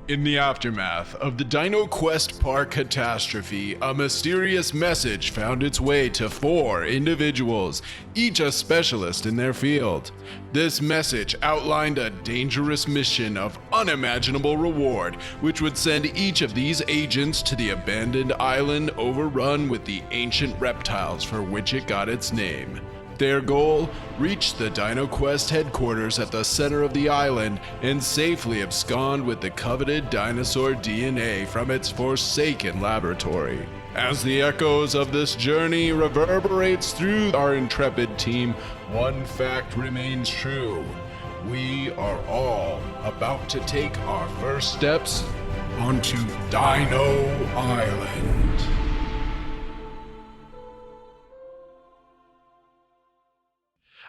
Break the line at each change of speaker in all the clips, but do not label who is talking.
In the aftermath of the Dino Quest Park catastrophe, a mysterious message found its way to 4 individuals, each a specialist in their field. This message outlined a dangerous mission of unimaginable reward, which would send each of these agents to the abandoned island overrun with the ancient reptiles for which it got its name. Their goal? Reach the Dino Quest headquarters at the center of the island and safely abscond with the coveted dinosaur DNA from its forsaken laboratory. As the echoes of this journey reverberates through our intrepid team, one fact remains true. We are all about to take our first steps onto Dino Island.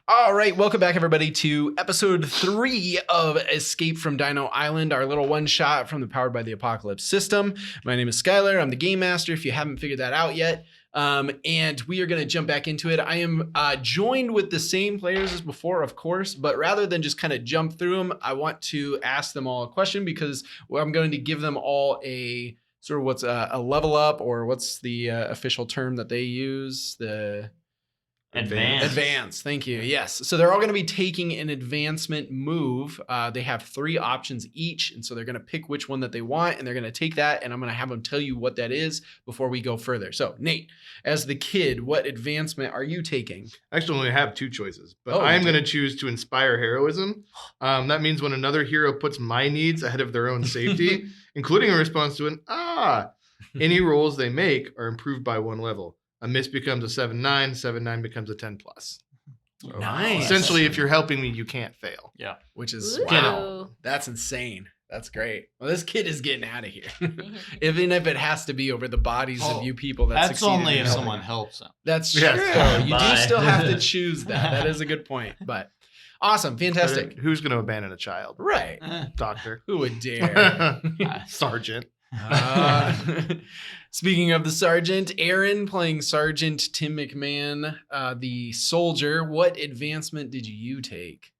All right, welcome back, everybody, to episode 3 of Escape from Dino Island, our little one-shot from the Powered by the Apocalypse system. My name is Skylar. I'm the Game Master, if you haven't figured that out yet. And we are going to jump back into it. I am joined with the same players as before, of course, but rather than just kind of jump through them, I want to ask them all a question because I'm going to give them all a sort of what's a level up, or what's the official term that they use? Advance, thank you. Yes. So they're all going to be taking an advancement move. They have 3 options each, and so they're going to pick which one that they want, and they're going to take that, and I'm going to have them tell you what that is before we go further. So, Nate, as the kid, what advancement are you taking?
Actually, I only have 2 choices, but I'm going to choose to inspire heroism. That means when another hero puts my needs ahead of their own safety, including a response to any rolls they make are improved by 1 level. A miss becomes a 7-9, 7-9 becomes a 10+. So
Nice.
Essentially, if you're helping me, you can't fail.
Yeah. Which is,
Ooh.
wow, that's insane. That's great. Well, this kid is getting out of here. Even if it has to be over the bodies of you people that
That's
succeeded
only
in
if
helping.
someone helps them.
That's true.
Yes.
You do still have to choose that. That is a good point. But awesome. Fantastic.
Who's going to abandon a child?
Right.
Doctor.
Who would dare?
Sergeant.
Speaking of the Sergeant, Aaron playing Sergeant Tim McMahon, the soldier. What advancement did you take?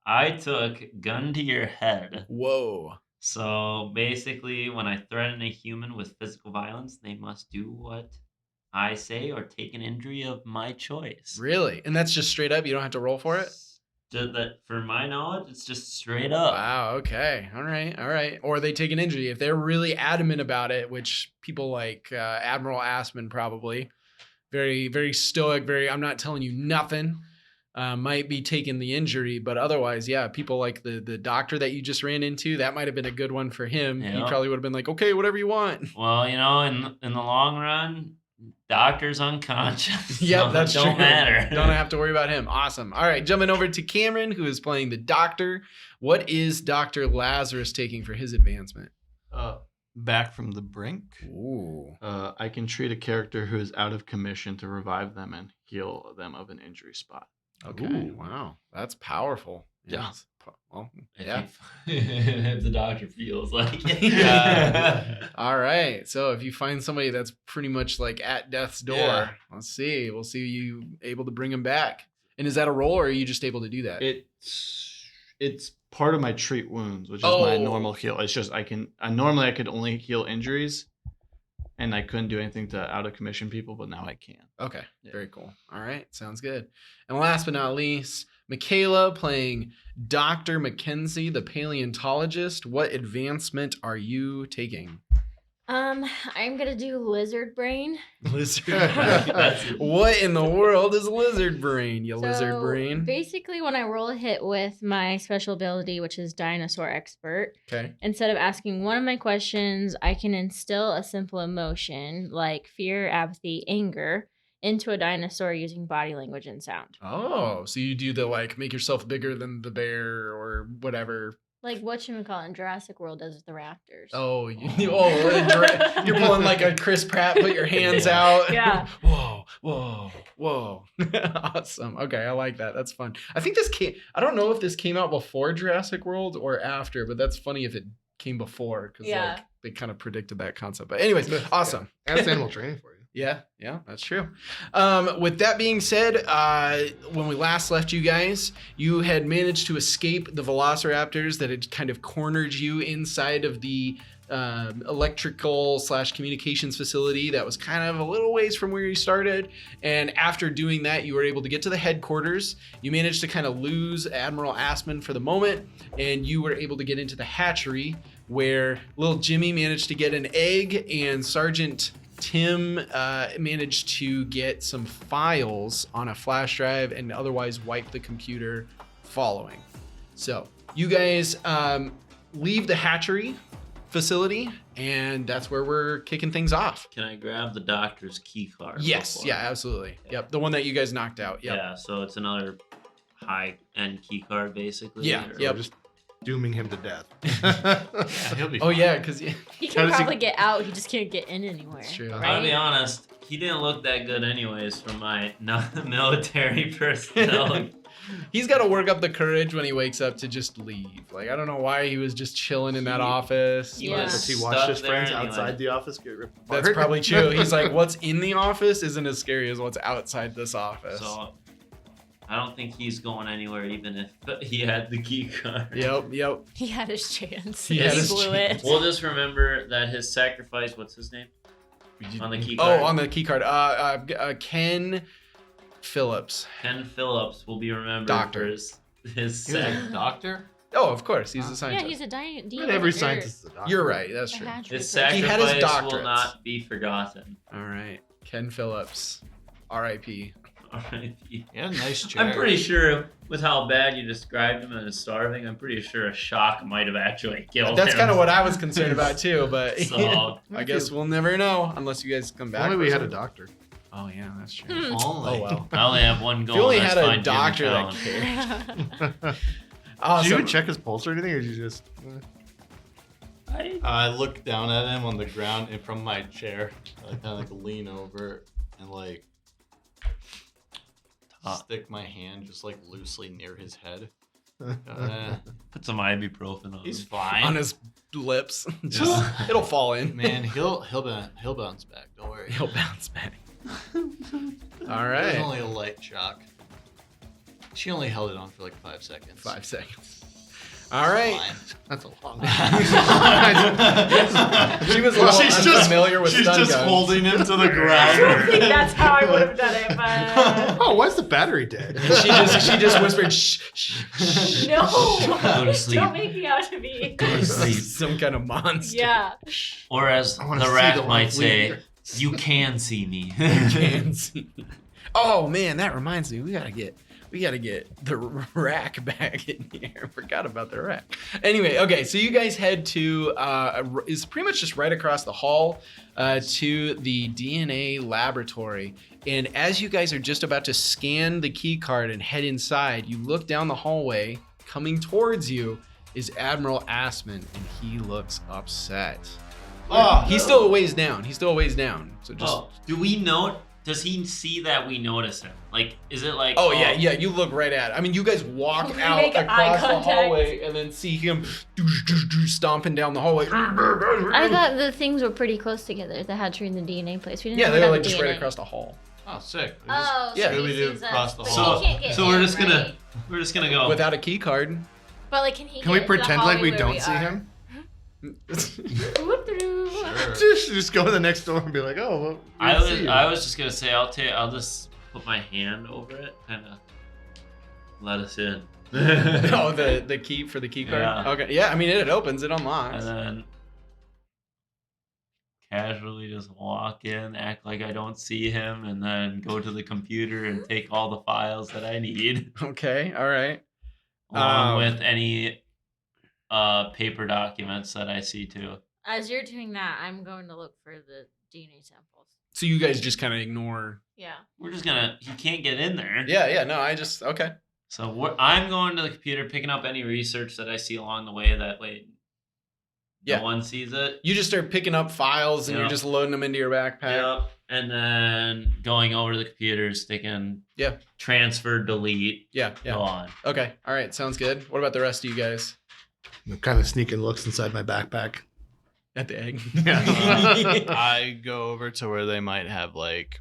I took gun to your head.
Whoa.
So basically, when I threaten a human with physical violence, they must do what I say or take an injury of my choice.
Really? And that's just straight up? You don't have to roll for it?
For my knowledge, it's just straight up.
Wow, okay. All right. Or they take an injury. If they're really adamant about it, which people like Admiral Assman probably, very, very stoic, I'm not telling you nothing, might be taking the injury. But otherwise, yeah, people like the doctor that you just ran into, that might have been a good one for him.
Yeah.
He probably would have been like, okay, whatever you want.
Well, in the long run, doctor's unconscious.
Yep,
so
that's
it don't
true.
matter.
Don't have to worry about him. Awesome. All right, jumping over to Cameron, who is playing the doctor. What is Dr. Lazarus taking for his advancement?
Back from the brink.
Ooh.
I can treat a character who is out of commission to revive them and heal them of an injury spot.
Okay.
Ooh.
Wow. That's powerful.
Yeah.
Yes. Well, yeah.
If the doctor feels like it.
Yeah. All right. So if you find somebody that's pretty much like at death's door,
Yeah.
let's see. We'll see you able to bring him back. And is that a roll, or are you just able to do that?
It's part of my treat wounds, which is my normal heal. It's just I normally could only heal injuries, and I couldn't do anything to out of commission people, but now I can.
Okay.
Yeah.
Very cool. All right. Sounds good. And last but not least, Michaela playing Dr. Mackenzie, the paleontologist. What advancement are you taking?
I'm gonna do lizard brain.
Lizard. What in the world is lizard brain, you lizard brain?
Basically, when I roll a hit with my special ability, which is dinosaur expert,
Okay.
instead of asking one of my questions, I can instill a simple emotion like fear, apathy, anger into a dinosaur using body language and sound.
Oh, so you do the make yourself bigger than the bear or whatever.
Like whatchamacallit in Jurassic World does with the raptors.
Oh, you're pulling like a Chris Pratt, put your hands out.
Yeah.
Whoa. Awesome. Okay, I like that. That's fun. I think I don't know if this came out before Jurassic World or after, but that's funny if it came before because they kind of predicted that concept. But anyways, awesome.
That's animal training for you.
Yeah, that's true. With that being said, when we last left you guys, you had managed to escape the velociraptors that had kind of cornered you inside of the electrical / communications facility that was kind of a little ways from where you started. And after doing that, you were able to get to the headquarters. You managed to kind of lose Admiral Assman for the moment, and you were able to get into the hatchery where little Jimmy managed to get an egg, and Sergeant Tim managed to get some files on a flash drive and otherwise wipe the computer following. So you guys leave the hatchery facility, and that's where we're kicking things off.
Can I grab the doctor's key card?
Yes,
before?
yeah, absolutely. Yep, the one that you guys knocked out. Yep.
Yeah, so it's another high-end key card, basically.
Yeah,
or-
yep.
Just dooming him to death.
Yeah, he'll be
Oh yeah, because
He
How
can
does he-
probably get out. He just can't get in anywhere.
That's true.
Right?
I'll be honest, he didn't look that good anyways from my military personnel.
he's got to work up the courage when he wakes up to just leave. Like, I don't know why he was just chilling in that office.
He
Yeah.
was
Does he
stuck
watch his
there
friends
anyway.
outside the office get ripped apart?
That's probably true. He's like, what's in the office isn't as scary as what's outside this office.
So I don't think he's going anywhere, even if he had the key card.
Yep.
He had his chance.
He had his
blew
chance.
it.
We'll just remember that his sacrifice, what's his name? On the key
Oh,
card.
on the key card. Ken Phillips.
Ken Phillips will be remembered
Doctor.
for his
He was
sac-
a doctor.
Oh, of course. He's a
Yeah,
scientist.
he's a dean.
Not every scientist is a doctor.
You're right. That's true.
His
He had his
sacrifice will
doctorates.
not be forgotten.
All right. Ken Phillips. R.I.P.
R.I.P.
He had a nice chair.
I'm pretty sure, with how bad you described him as starving, I'm pretty sure a shock might have actually killed
That's
him.
kind of what I was concerned about too, but
So,
I guess we'll never know unless you guys come
If
back.
only
for
we had a
something.
doctor.
Oh yeah, that's true.
Hmm.
Only.
Oh well.
I only have one
If
goal.
you only
that's
had a
find Jimmy
doctor that
Fallon.
cared.
Did
Awesome.
you even check his pulse or anything, or did you just?
I look down at him on the ground and from my chair. I kind of like lean over and like stick my hand just like loosely near his head.
Put some ibuprofen on
He's
him.
fine.
On his lips. Just it'll fall in.
Man, he'll bounce back. Don't worry.
He'll bounce back. All
It was
right.
only a light shock. She only held it on for like 5 seconds.
5 seconds. All right.
That's a long.
She was a little unfamiliar with
she's
stun
just
guns.
holding him to the
I don't
ground.
think that's how I would have done it, but
Oh, why's the battery dead?
She just whispered, shh, shh, shh.
no.
Go to sleep.
Don't make me out to be.
Go to sleep.
Some kind of monster.
Yeah.
Or as
I wanna
the
see
rat
the
might
light
say,
leader.
you can see me.
Can't see. Oh man, that reminds me. We gotta get the rack back in here. Forgot about the rack. Anyway, okay, so you guys head to is pretty much just right across the hall to the DNA laboratory. And as you guys are just about to scan the key card and head inside, you look down the hallway. Coming towards you is Admiral Assman, and he looks upset.
Oh,
He's still a ways down. So just.
Oh, do we know? Does he see that we notice him? Like, is it like?
Oh yeah, you look right at it. I mean, you guys walk
We
out
make eye
across the
contact.
hallway and then see him stomping down the hallway.
I thought the things were pretty close together. The hatchery and the DNA place. We didn't
Yeah,
know
they were
about
like
the
just
DNA.
right across the hall
oh, sick.
Oh,
Yeah.
so
We
he
do
sees
across
us,
the
but
hall.
he can't get
So
in,
we're just
right?
gonna go.
without a key card.
But like, can he?
Can we
get into the
pretend like we
hallway where
don't
we
see
are?
him?
Whoop-de-doo.
Sure.
Just go to the next door and be like, oh, well, we didn't see you.
I was just gonna say I'll just put my hand over it, kind of let us in.
Oh, the key for the key card.
Yeah.
Okay, yeah. I mean, it opens, it unlocks.
And then casually just walk in, act like I don't see him, and then go to the computer and take all the files that I need,
Okay, all right.
along with any paper documents that I see too.
As you're doing that, I'm going to look for the DNA samples.
So you guys just kind of ignore.
Yeah.
We're just gonna. He can't get in there.
Yeah. No, I just okay.
So I'm going to the computer, picking up any research that I see along the way. That way,
Yeah.
no one sees it.
You just start picking up files and
Yeah.
you're just loading them into your backpack.
Yep. And then going over to the computer, sticking transfer, delete,
Yeah.
go on.
Okay. All right. Sounds good. What about the rest of you guys?
I'm kind of sneaking looks inside my backpack.
At the egg.
I go over to where they might have like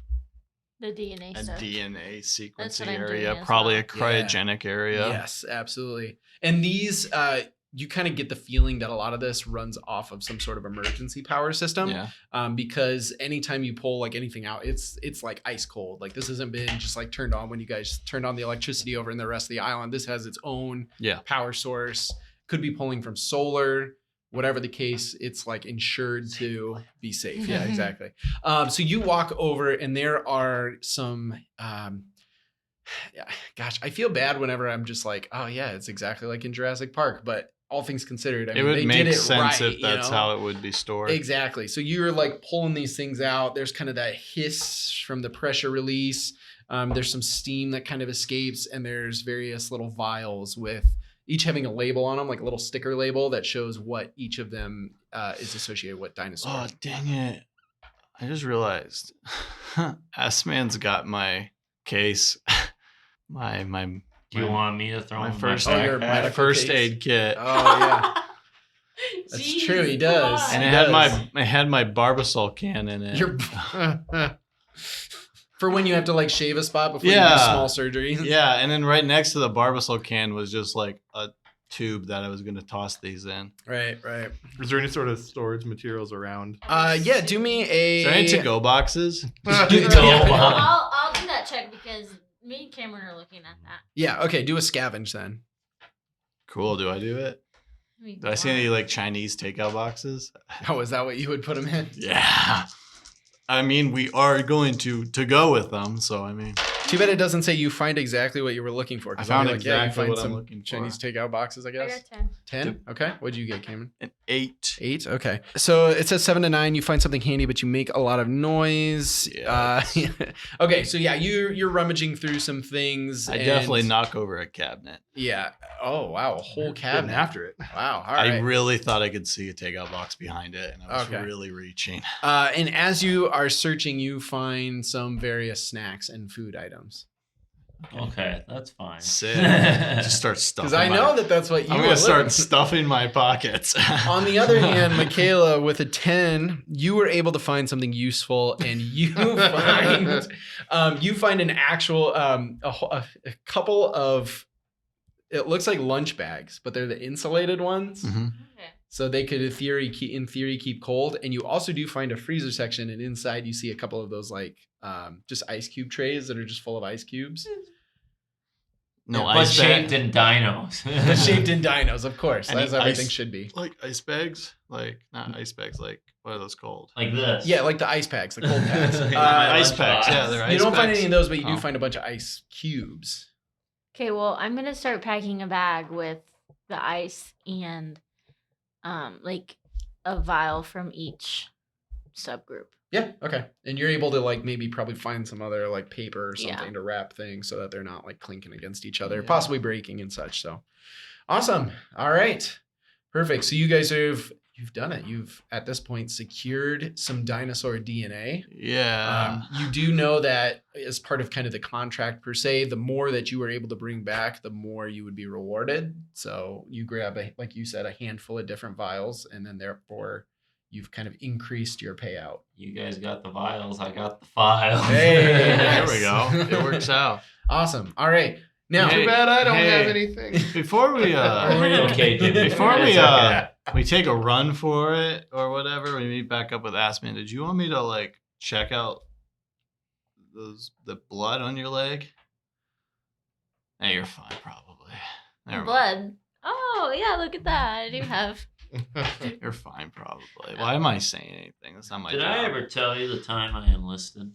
The DNA
a
stuff.
DNA
what
sequencing
I'm doing
area,
as
probably
well.
a cryogenic area.
Yes, absolutely. And these, you kind of get the feeling that a lot of this runs off of some sort of emergency power system.
Yeah.
Because anytime you pull like anything out, it's like ice cold. Like this hasn't been just like turned on when you guys turned on the electricity over in the rest of the island. This has its own power source. Could be pulling from solar. Whatever the case, it's like insured to be safe. Yeah, exactly. So you walk over and there are some, gosh, I feel bad whenever I'm just like, oh yeah, it's exactly like in Jurassic Park. But all things considered, I mean,
It would
they
make
did it
sense
right,
if that's how it would be stored.
Exactly. So you're like pulling these things out. There's kind of that hiss from the pressure release. There's some steam that kind of escapes, and there's various little vials with each having a label on them, like a little sticker label that shows what each of them is associated with dinosaur.
Oh, dang it. I just realized Assman's got my case, my
Do you want me to throw
my
in
first,
my
your
backpack?
medical
first
case?
aid kit.
Oh yeah. That's
Jeez,
true, he
come
does.
on.
And
He
it had my Barbasol can in it.
You're for when you have to like shave a spot before you
Yeah.
do small surgery.
Yeah, and then right next to the Barbasol can was just like a tube that I was gonna toss these in.
Right.
Is there any sort of storage materials around?
Yeah. Do me a.
Is there any to-go boxes?
I'll do that check because me and Cameron are looking at that.
Yeah. Okay. Do a scavenge then.
Cool. Do I do it? Do I see any like Chinese takeout boxes?
Oh, is that what you would put them in?
Yeah. I mean, we are going to go with them, so I mean.
Too bad it doesn't say you find exactly what you were looking for. 'Cause
I found
I'll be
exactly
you find
what I'm
some
looking for.
Chinese takeout boxes, I
I
guess.
got 10.
10? Okay. What'd you get, Cameron?
An 8.
8? Okay. So it says 7 to 9. You find something handy, but you make a lot of noise.
Yeah.
Okay. So yeah, you're rummaging through some things.
I
and-
definitely knock over a cabinet.
Yeah. Oh, wow. A whole
Getting
cabinet.
after it.
Wow. All
I
right.
really thought I could see a takeout box behind it, and I was
Okay.
really reaching.
And as you are searching, you find some various snacks and food items.
Okay, that's fine.
Sick. Just start stuffing.
Because I know that's what you
I'm
were
gonna start
looking-
stuffing my pockets.
On the other hand, Michaela, with a 10, you were able to find something useful, and you find an actual a couple of, it looks like lunch bags, but they're the insulated ones,
Mhm.
Okay.
so they could in theory keep cold. And you also do find a freezer section, and inside you see a couple of those like just ice cube trays that are just full of ice cubes.
No
But
ice
shaped
bag.
in dinos.
They're shaped in dinos, of course,
Any
as everything
ice-
should be.
Like ice bags? Like not ice bags. Like what are those called?
Like this.
Yeah, like the ice packs, the cold packs.
Ice
lunchbox.
packs. Yeah, they're ice
You don't find
packs.
any of those, but you do
Oh.
find a bunch of ice cubes.
Okay, well, I'm gonna start packing a bag with the ice and like a vial from each subgroup.
Yeah, okay. And you're able to like maybe probably find some other like paper or something
Yeah.
to wrap things so that they're not like clinking against each other,
Yeah.
possibly breaking and such. So awesome. All right. Perfect. So you guys you've done it. You've at this point secured some dinosaur DNA.
Yeah.
You do know that as part of kind of the contract per se, the more that you were able to bring back, the more you would be rewarded. So you grab like you said, a handful of different vials, and then therefore you've kind of increased your payout.
You guys got the vials. I got the files.
Hey,
There we go. It works out.
Awesome. All right. Now,
Hey,
Too bad I don't
hey.
have anything.
Before we
Okay, Jimmy.
before we
It's okay.
we take a run for it or whatever, we meet back up with Assman. Did you want me to like check out the blood on your leg? Hey, you're fine, probably. Never mind.
Blood. Oh yeah, look at that. I do have.
You're fine, probably. Why am I saying anything? That's not my
Did
job.
I ever tell you the time I enlisted?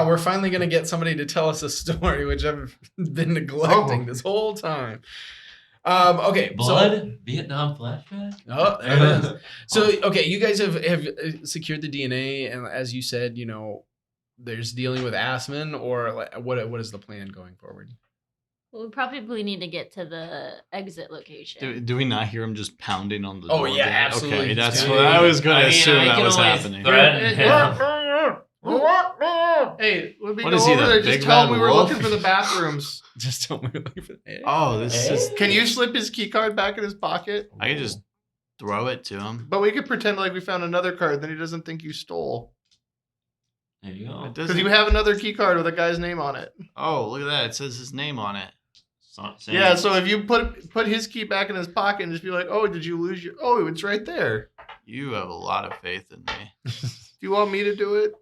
we're finally going to get somebody to tell us a story, which I've been neglecting this whole time. Okay.
Blood? Vietnam flashback?
Oh, there it is. So, okay, you guys have secured the DNA, and as you said, you know, there's dealing with Assman, or like, what is the plan going forward?
Well, we probably need to get to the exit location.
Do we not hear him just pounding on the door?
Oh, yeah,
again?
absolutely.
Okay,
He's
that's
gonna-
what I was going to
I mean,
assume
I
that
can
was
always
happening.
threaten him.
Hey, when we
What
go
is he,
over
the
there, just
big
tell him
bad
we were
wolf?
looking for the bathrooms.
Just don't move.
Oh, this is.
Can you slip his key card back in his pocket?
I can just throw it to him.
But we could pretend like we found another card, then he doesn't think you stole.
There you go.
It
Because
doesn't.
you have another key card with a guy's name on it.
Oh, look at that! It says his name on it.
Same.
Yeah, so if you put his key back in his pocket and just be like, oh, did you lose your... Oh, it's right there.
You have a lot of faith in me.
Do you want me to do it?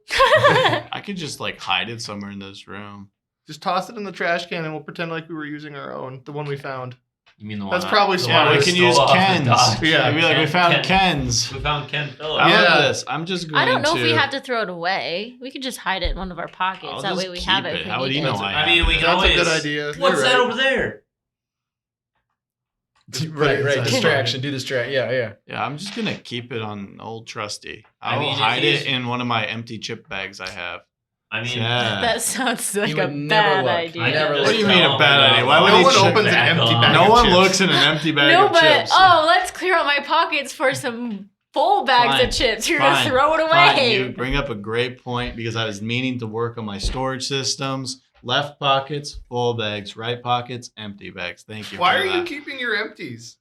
I could just like hide it somewhere in this room.
Just toss it in the trash can and we'll pretend like we were using our own, the one we found.
You mean the one?
That's probably
the
smart.
one I
We can
stole
use
off the
Ken's.
dock?
Yeah.
Maybe like we found Ken's.
We found Ken Phillips.
I
Yeah.
love this. I'm just going
I don't know
to...
if we have to throw it away. We could just hide it in one of our pockets.
I'll
That
just
way we
keep
have it.
it.
if we
How would
need
he
it.
know
I mean, we can
That's
always.
a good idea.
What's
You're
that
right.
over there?
Right. Distraction. Do distract. Yeah.
Yeah, I'm just going to keep it on old trusty.
I
I'll
mean, if
hide
he's-
it in one of my empty chip bags I have.
I mean,
Yeah.
That sounds like
You
a
would never
bad
look.
idea.
I
Never
just
What do you mean a
don't
bad
know.
idea? Why would
No
he
one
chip
opens an
bag?
empty bag
No
of
one
chips.
looks in an empty bag
No,
of
but
chips.
let's clear out my pockets for some full bags
Fine.
of chips. You're
Fine.
gonna throw it
Fine,
away.
you bring up a great point because I was meaning to work on my storage systems. Left pockets, full bags. Right pockets, empty bags. Thank you.
Why
for
are you
that.
keeping your empties?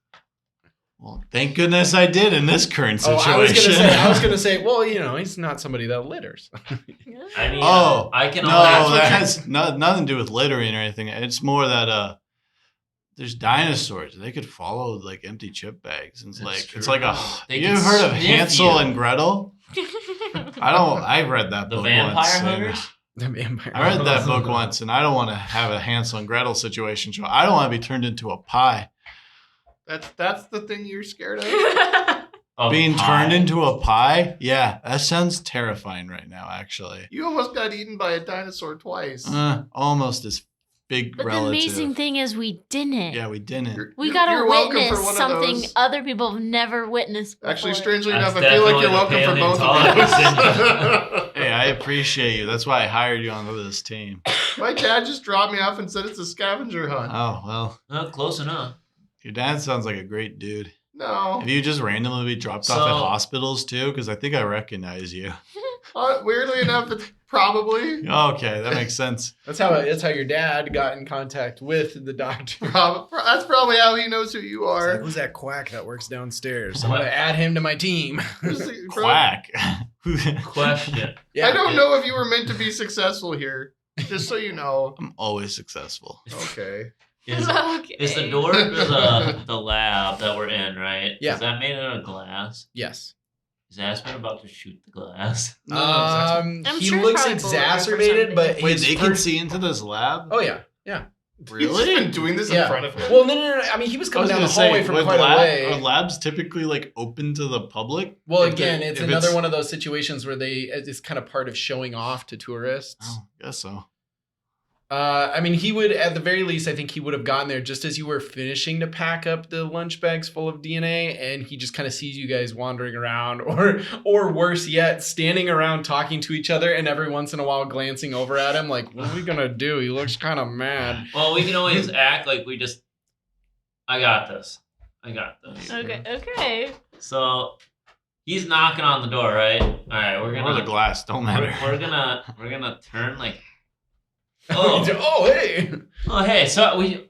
Well, thank goodness I did in this current
Oh,
situation.
I was gonna say. Well, he's not somebody that litters.
I mean,
Oh,
I can
no,
only.
that has nothing to do with littering or anything. It's more that there's dinosaurs. They could follow like empty chip bags. And it's like a.
They
You
can
ever heard of
sniff
Hansel
you.
and Gretel? I read that
The
book
vampire
once. and
hunters?
The vampire.
I read that book once, and I don't want to have a Hansel and Gretel situation. So I don't want to be turned into a pie.
That's the thing you're scared of?
Of
Being
pie.
turned into a pie? Yeah, that sounds terrifying right now, actually.
You almost got eaten by a dinosaur twice.
Almost as big
But
relative.
the amazing thing is we didn't.
Yeah, we didn't.
We got to
you're welcome for
witness
one of
something
those.
other people have never witnessed before.
Actually, strangely
That's
enough, I feel like you're
definitely
welcome
the
for both
paleontologist
of those.
Hey, I appreciate you. That's why I hired you onto this team.
My dad just dropped me off and said it's a scavenger hunt.
Oh, well,
Oh, close enough.
your dad sounds like a great dude.
No.
Have you just randomly be dropped off
So-
at hospitals too? Because I think I recognize you.
Weirdly enough, it's probably.
Okay, that makes sense.
That's how your dad got in contact with the doctor.
That's probably how he knows who you
It's
are.
like, who's that quack that works downstairs? I'm gonna add him to my team.
Quack.
Question.
Yeah.
I don't know if you were meant to be successful here. Just so you know.
I'm always successful.
Okay.
Is
Okay.
the door to the lab that we're in, right?
Yeah.
Is that made out of glass?
Yes.
Is Aspen about to shoot the glass?
I'm
He
sure
looks
probably bulletproof or
exacerbated,
something.
but
Wait,
his
they can
first-
see into this lab?
Oh yeah.
He's just been doing this
Yeah.
in front of him.
Well, no. I mean, he was
I
coming
was
down
gonna
the
say,
hallway from
would
quite a way.
Are labs typically like open to the public?
Well,
If
again,
they-
it's
if
another one of those situations where it's kind of part of showing off to tourists.
Oh, guess so.
I mean, he would, at the very least, I think he would have gotten there just as you were finishing to pack up the lunch bags full of DNA, and he just kind of sees you guys wandering around, or worse yet, standing around talking to each other, and every once in a while glancing over at him, like, "What are we gonna do?" He looks kind of mad.
Well, we can always act like we just. I got this.
Okay.
So he's knocking on the door, right? All right, we're
Or the
gonna.
glass, don't matter.
We're gonna turn like. Oh,
Oh, hey!
oh, hey! So we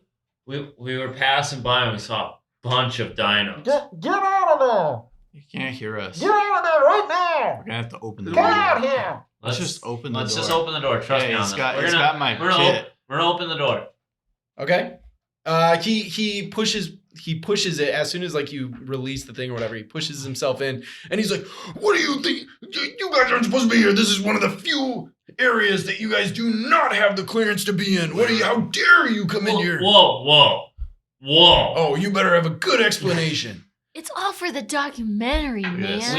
were passing by and we saw a bunch of dinos.
Get out of there!
You can't hear us.
Get out of there right now!
We're gonna have to open the
Get
door.
out
here!
Let's just open the door.
Let's just open the door. Trust
Hey,
me on
it's
this.
got,
We're
it's
gonna,
got my
we're gonna
kit.
we're gonna open the door.
Okay. He pushes it as soon as like you release the thing or whatever. He pushes himself in, and he's like, "What do you think? You guys aren't supposed to be here. This is one of the few areas that you guys do not have the clearance to be in. How dare you come in here?
Whoa!
Oh, you better have a good explanation.
It's all for the documentary, man.
Yes.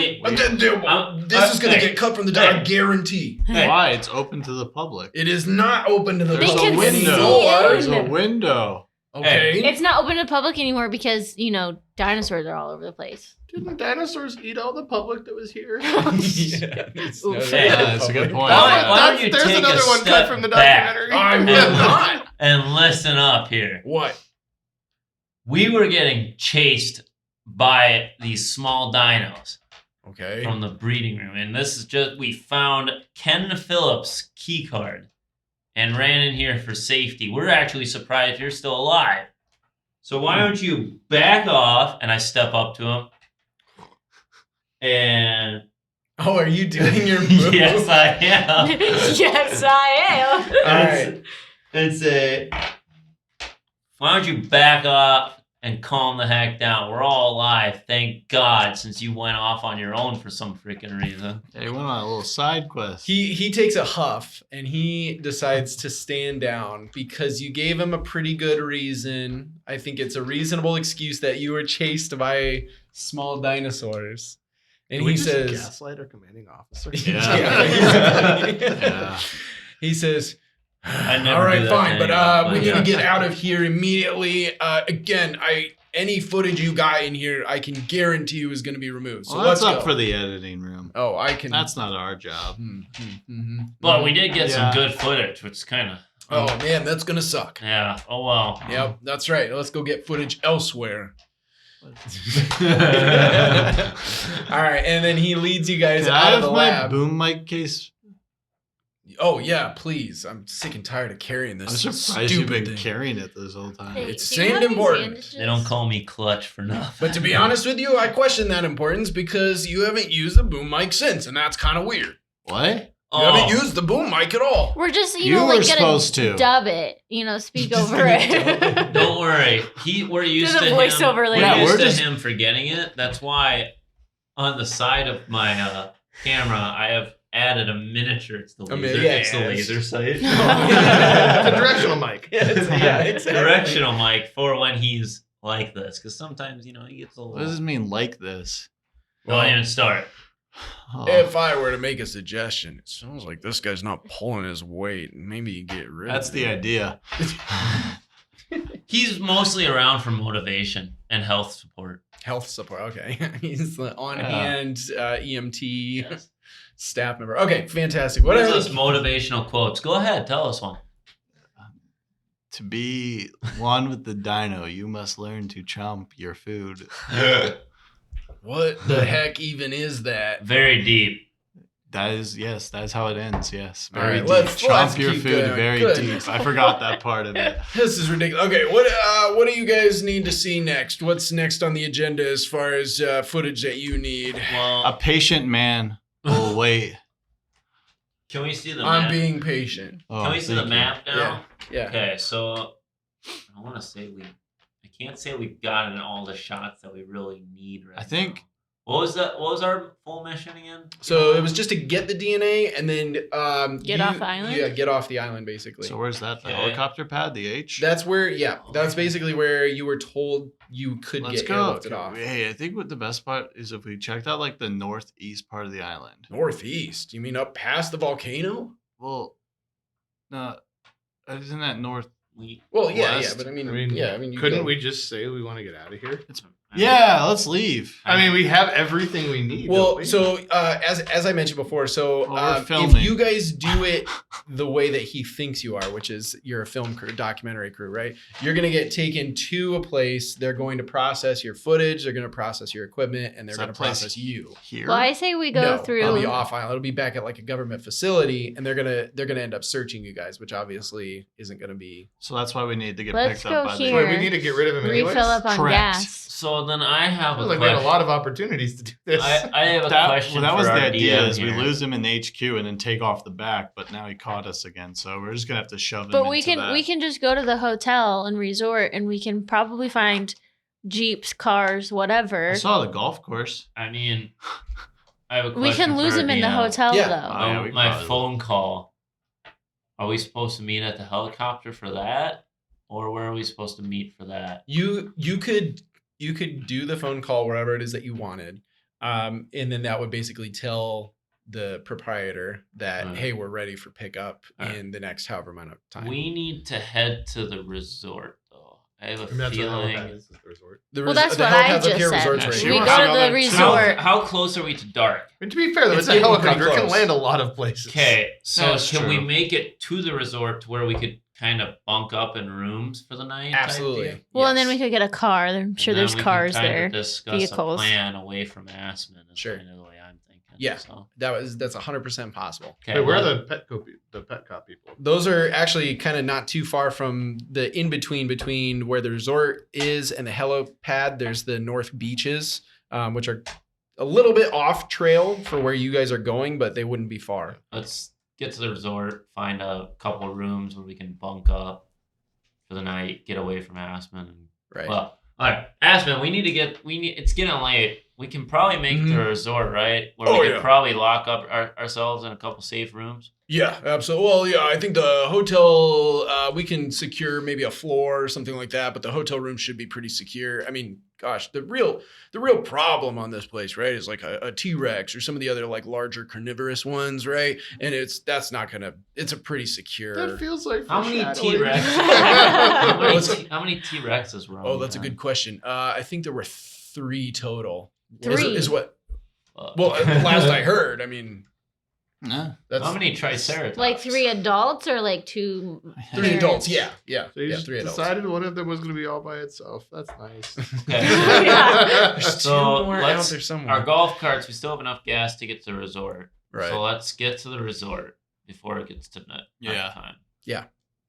This is gonna get cut from the doc, I guarantee.
Hey.
Why? It's open to the public.
It is not open to the
There's
They
a
can
public
see
window.
in.
There's a window.
Okay.
It's not open to the public anymore because, dinosaurs are all over the place.
Didn't dinosaurs eat all the public that was here?
Yeah, it's
Oof.
not
Yeah,
open
that's a good
public.
point.
Why don't you
There's
take
another
a
one
step
cut from the
back
documentary.
I will not.
and listen up here?
What?
We were getting chased by these small dinos
Okay.
from the breeding room, and this is just we found Ken Phillips' key card and ran in here for safety. We're actually surprised you're still alive. So why don't you back off? And I step up to him. And
Oh, are you doing your move?
yes, I am.
Yes, I am.
All right.
And say, why don't you back up and calm the heck down? We're all alive, thank God, since you went off on your own for some freaking reason.
Yeah, he went on a little side quest.
He takes a huff and he decides to stand down because you gave him a pretty good reason. I think it's a reasonable excuse that you were chased by small dinosaurs. And
Can we
he
just
says,
gaslight our commanding officer.
Yeah.
He says,
I never
all
do
right,
that
fine,
to
but
anyone,
we
but
need to
yeah.
get out of here immediately. Again, any footage you got in here, I can guarantee you is going to be removed. So
Well, that's
let's
up
go.
for the editing room.
Oh, I can.
That's not our job.
But we did get some
Yeah.
good footage, which kind of.
Oh man, that's gonna suck.
Yeah. Oh well.
Yep, that's right. Let's go get footage elsewhere. All right, and then he leads you guys
Can I
out of
have
the
my
lab.
boom mic case?
Oh yeah, please. I'm sick and tired of carrying this.
I'm surprised
stupid
you've been
thing.
carrying it this whole time.
Hey,
It
do you
seemed
have any
important.
bandages?
They don't call me Clutch for nothing.
But to be honest with you, I question that importance because you haven't used the boom mic since, and that's kind of weird.
What?
You haven't used the boom mic at all.
We're just,
You
know,
were
like
supposed
gonna
to.
dub it, speak
Just
over
gonna
it.
Don't worry. We're used
the
to him.
voiceover lady.
Yeah,
We're used
we're
to
just-
him forgetting it. That's why on the side of my camera, I have added a miniature. It's the laser.
yeah,
it's the
yeah,
laser sight.
It's a directional mic.
Yeah, exactly.
Directional mic for when he's like this, because sometimes he gets a little.
What does this mean, like this?
Don't even start.
Oh.
If I were to make a suggestion, it sounds like this guy's not pulling his weight. Maybe you get rid
That's
of
the
it.
idea.
He's mostly around for motivation and health support.
Health support. Okay, he's the
Yeah.
on-hand EMT
Yes.
staff member. Okay, fantastic.
What
What
are
else?
those motivational quotes? Go ahead, tell us one.
To be one with the dino, you must learn to chomp your food.
What the heck even is that?
Very deep.
That's how it ends. Yes.
All
Very
right,
deep.
let's
Chomp your
keep
food
going.
very
Goodness.
deep. I forgot that part of it.
This is ridiculous. Okay, what do you guys need to see next? What's next on the agenda as far as footage that you need?
Well,
A patient man will wait.
can we see the
I'm
map?
being patient.
Oh,
Can we see the
thank you.
map now?
Yeah.
Okay, so I want to say I can't say we got in all the shots that we really need right
I think-
now. What was our full mission again?
So it was just to get the DNA and then
Get off the island?
Yeah, get off the island basically.
So where's that? The
Okay.
helicopter pad? The H?
That's where, that's basically where you were told you could
Let's
get
go.
airlifted off.
Hey, I think what the best part is if we checked out like the northeast part of the island.
Northeast? You mean up past the volcano?
Well, no, isn't that north?
Well,
West?
but I mean, you
couldn't
go-
we just say we want to get out of here?
Yeah, let's leave.
I mean, we have everything we need. don't
Well,
we?
so as I mentioned before, so
Well, we're
if
filming.
you guys do it the way that he thinks you are, which is you're a film crew, documentary crew, right? You're gonna get taken to a place. They're going to process your footage. They're gonna process your equipment, and they're
Is
gonna
that place
process you.
Here?
Well, I say we go
No,
through.
It'll be off island. It'll be back at like a government facility, and they're gonna end up searching you guys, which obviously isn't gonna be.
So that's why we need to get
Let's
picked up
go
by
here.
Wait, we need to get rid of him anyways.
refill up on
Correct.
gas.
So then I have
Feels
a
like we had a
question.
lot of opportunities to do this.
I have a
That,
question.
well, that was
for
the
our
idea:
DM
is we
here.
lose him in HQ and then take off the back. But now he caught us again, so we're just gonna have to shove him.
But we
into
can just go to the hotel and resort, and we can probably find jeeps, cars, whatever.
I saw the golf course.
I mean, I have a question.
We can lose
for
him
our
in the
DM.
hotel
Yeah.
though.
Oh, yeah, we
My
probably
phone call. Are we supposed to meet at the helicopter for that, or where are we supposed to meet for that?
You could do the phone call wherever it is that you wanted, and then that would basically tell the proprietor that
Right.
hey, we're ready for pickup
Right.
in the next however amount of time.
We need to head to the resort, though. I have a
I mean, that's what
feeling.
that is the resort.
The
Well, that's
the
what
Hell
I
Pads Up
just
Here
said.
resort's right
She
We
here.
go
wants
to
to
the
go to-
resort.
How close are we to dark?
I mean, to be fair, though,
It's
it's a
getting
helicopter.
pretty
It can
close.
land a lot of places.
Okay, so
That's
can we
true.
make it to the resort to where we could kind of bunk up in rooms for the night? type
Absolutely.
deal?
Well, and then
Yes.
we could get a car. I'm sure
And
there's
then we can
cars
kinda
there.
Discuss
vehicles.
a plan away from Assman. Is
Sure.
kind of the way I'm thinking.
Yeah.
So,
That's 100% possible.
okay.
Wait, where are
well,
the pet cop people?
Those are actually kind of not too far from the in between where the resort is and the helipad. There's the North Beaches, which are a little bit off trail for where you guys are going, but they wouldn't be far.
Let's get to the resort, find a couple of rooms where we can bunk up for the night, get away from Assman. And,
Right.
Well, all right, Assman, it's getting late. We can probably make it to the resort, right? Where we could probably lock up ourselves in a couple safe rooms.
Yeah, absolutely. Well, yeah, I think the hotel, we can secure maybe a floor or something like that, but the hotel room should be pretty secure. I mean, gosh, the real problem on this place, right, is like a T-Rex or some of the other like larger carnivorous ones, right? And it's a pretty secure.
That feels like
How many
foreshadowing.
T-Rex? How many T-Rexes were on
Oh, that's a
there?
good question. I think there were 3 total.
3?
Is what? Well, last I heard. I mean,
No.
that's
How many Triceratops?
Like 3 adults or like 2
3
parents?
adults. Yeah.
So you just
3 adults.
decided one of them was going to be all by itself. That's nice.
Okay.
Yeah.
There's 2
So
more out
let's
there somewhere.
our golf carts. We still have enough gas to get to the resort.
Right.
So let's get to the resort before it gets to nighttime.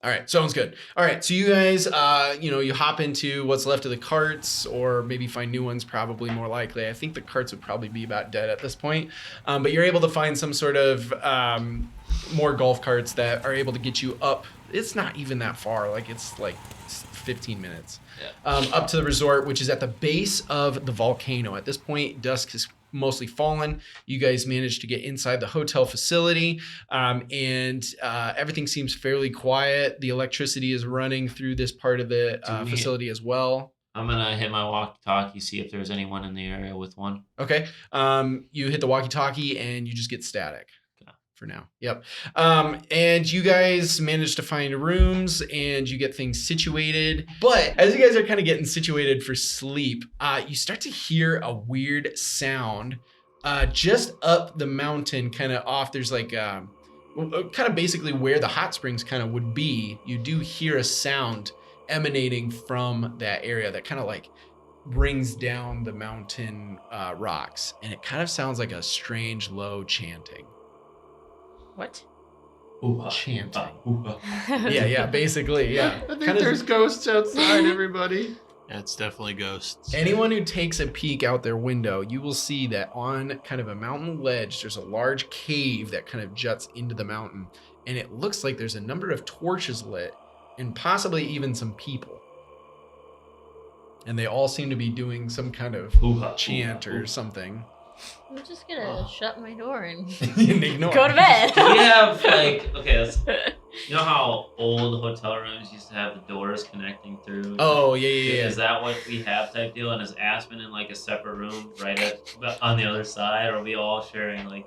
All right, sounds good. All right, so you guys, you hop into what's left of the carts, or maybe find new ones. Probably more likely. I think the carts would probably be about dead at this point, but you're able to find some sort of more golf carts that are able to get you up. It's not even that far. Like it's like 15 minutes up to the resort, which is at the base of the volcano. At this point, dusk has mostly fallen. You guys managed to get inside the hotel facility, and everything seems fairly quiet. The electricity is running through this part of the facility as well.
I'm gonna hit my walkie-talkie, see if there's anyone in the area with one.
Okay. You hit the walkie-talkie and you just get static.
Okay.
For now. Yep. And you guys manage to find rooms and you get things situated. But as you guys are kind of getting situated for sleep, you start to hear a weird sound just up the mountain, kind of off. There's like kind of basically where the hot springs kind of would be. You do hear a sound emanating from that area that kind of like brings down the mountain rocks. And it kind of sounds like a strange low chanting.
What?
Chanting. Yeah, basically, yeah.
I think there's ghosts outside, everybody.
Yeah, it's definitely ghosts.
Anyone who takes a peek out their window, you will see that on kind of a mountain ledge, there's a large cave that kind of juts into the mountain. And it looks like there's a number of torches lit and possibly even some people. And they all seem to be doing some kind of chant or something.
I'm just gonna shut my door and
And ignore.
go to bed.
Do we have you know how old hotel rooms used to have the doors connecting through?
Oh, yeah.
Is that what we have type deal? And is Assman in like a separate room on the other side? Or are we all sharing like?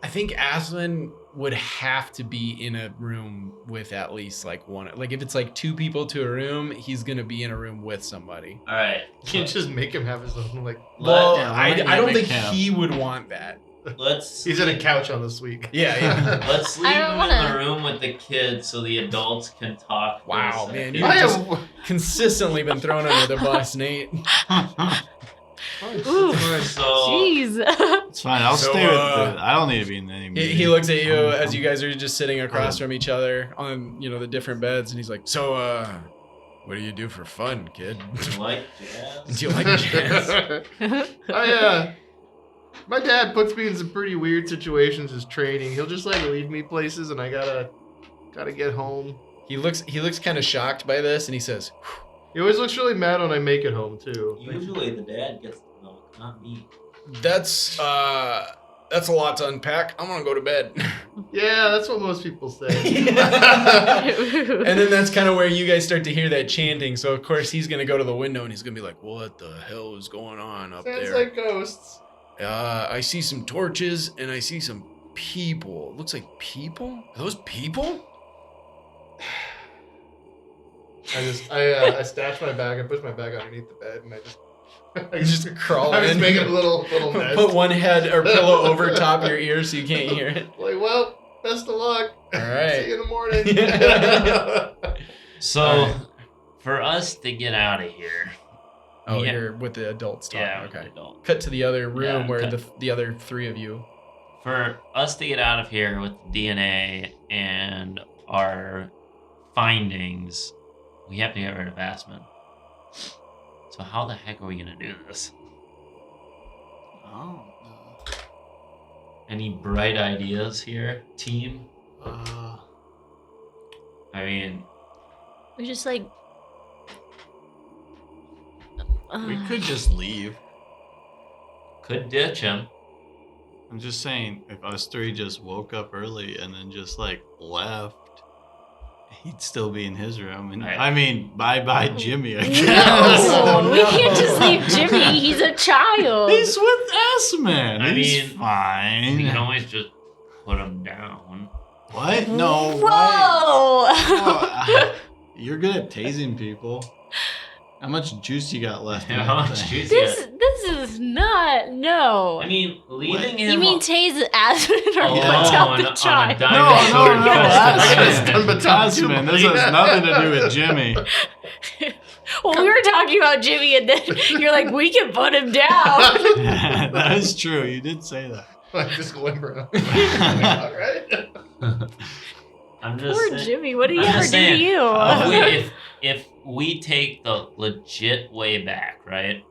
I think Aslan would have to be in a room with at least like one. Like if it's like 2 people to a room, he's gonna be in a room with somebody.
All right.
You can't just make him have his own, like,
Well,
Yeah,
I
why
don't
not
think
make him?
he would want that.
Let's
he's in a couch on the suite.
Yeah.
let's leave
I
him
don't
in
wanna-
the room with the kids so the adults can talk. for a
Wow,
second.
man, you
I
just
am.
consistently been thrown under the bus, Nate.
Ooh.
So
Jeez.
It's fine. I'll
So,
stay with I don't need to be in any meeting.
He looks at you as you guys are just sitting across from each other on, the different beds, and he's like, "So, what do you do for fun, kid?
like jazz.
Do you like jazz?"
My dad puts me in some pretty weird situations as training. He'll just like leave me places, and I gotta get home.
He looks kind of shocked by this, and he says,
He always looks really mad when I make it home too.
Usually the dad gets the milk, not me.
"That's a lot to unpack. I'm gonna go to bed."
Yeah, that's what most people say.
And then that's kind of where you guys start to hear that chanting. So of course he's gonna go to the window and he's gonna be like, "What the hell is going on up
Sounds
there?"
like ghosts.
I see some torches and I see some people. It looks like people. Are those people?
I stash my bag. I push my bag underneath the bed, and
You just crawl
I was
in.
making a little nest.
Put one head or pillow over top your ear so you can't hear it.
Like, well, best of luck.
All right.
See you in the morning.
So for us to get out of here,
Oh,
Yeah.
you're with the adults talking.
yeah,
Okay.
adult.
Cut to the other room
Yeah,
where
cut.
the other 3 of you.
For us to get out of here with DNA and our findings, we have to get rid of Assman. So how the heck are we gonna do this?
Oh.
Any bright ideas here, team? I mean,
We just like.
We could just leave.
could ditch him.
I'm just saying, if us three just woke up early and then just like left, he'd still be in his room. And
Right.
I mean, bye Jimmy, I guess.
No, we can't just leave Jimmy. He's a child.
He's with Assman.
I
He's
mean,
fine.
We can always just put him down.
What? No.
Whoa!
Why? You're good at tasing people. How much juice you got left? in
How
that
much
thing?
juice
This is not no.
I mean, leaving him
You mean tase Asmon or
alone
put down
on
the
a
child?
dinosaur
No,
Yes.
Assman. Assman. This has nothing to do with Jimmy.
Well, we were talking about Jimmy, and then you're like, we can put him down.
That is true. You did say that.
Like just whimpering. All right.
I'm just
Poor
saying,
Jimmy. What did he
I'm
ever
just
do to
saying,
you?
if we take the legit way back, right?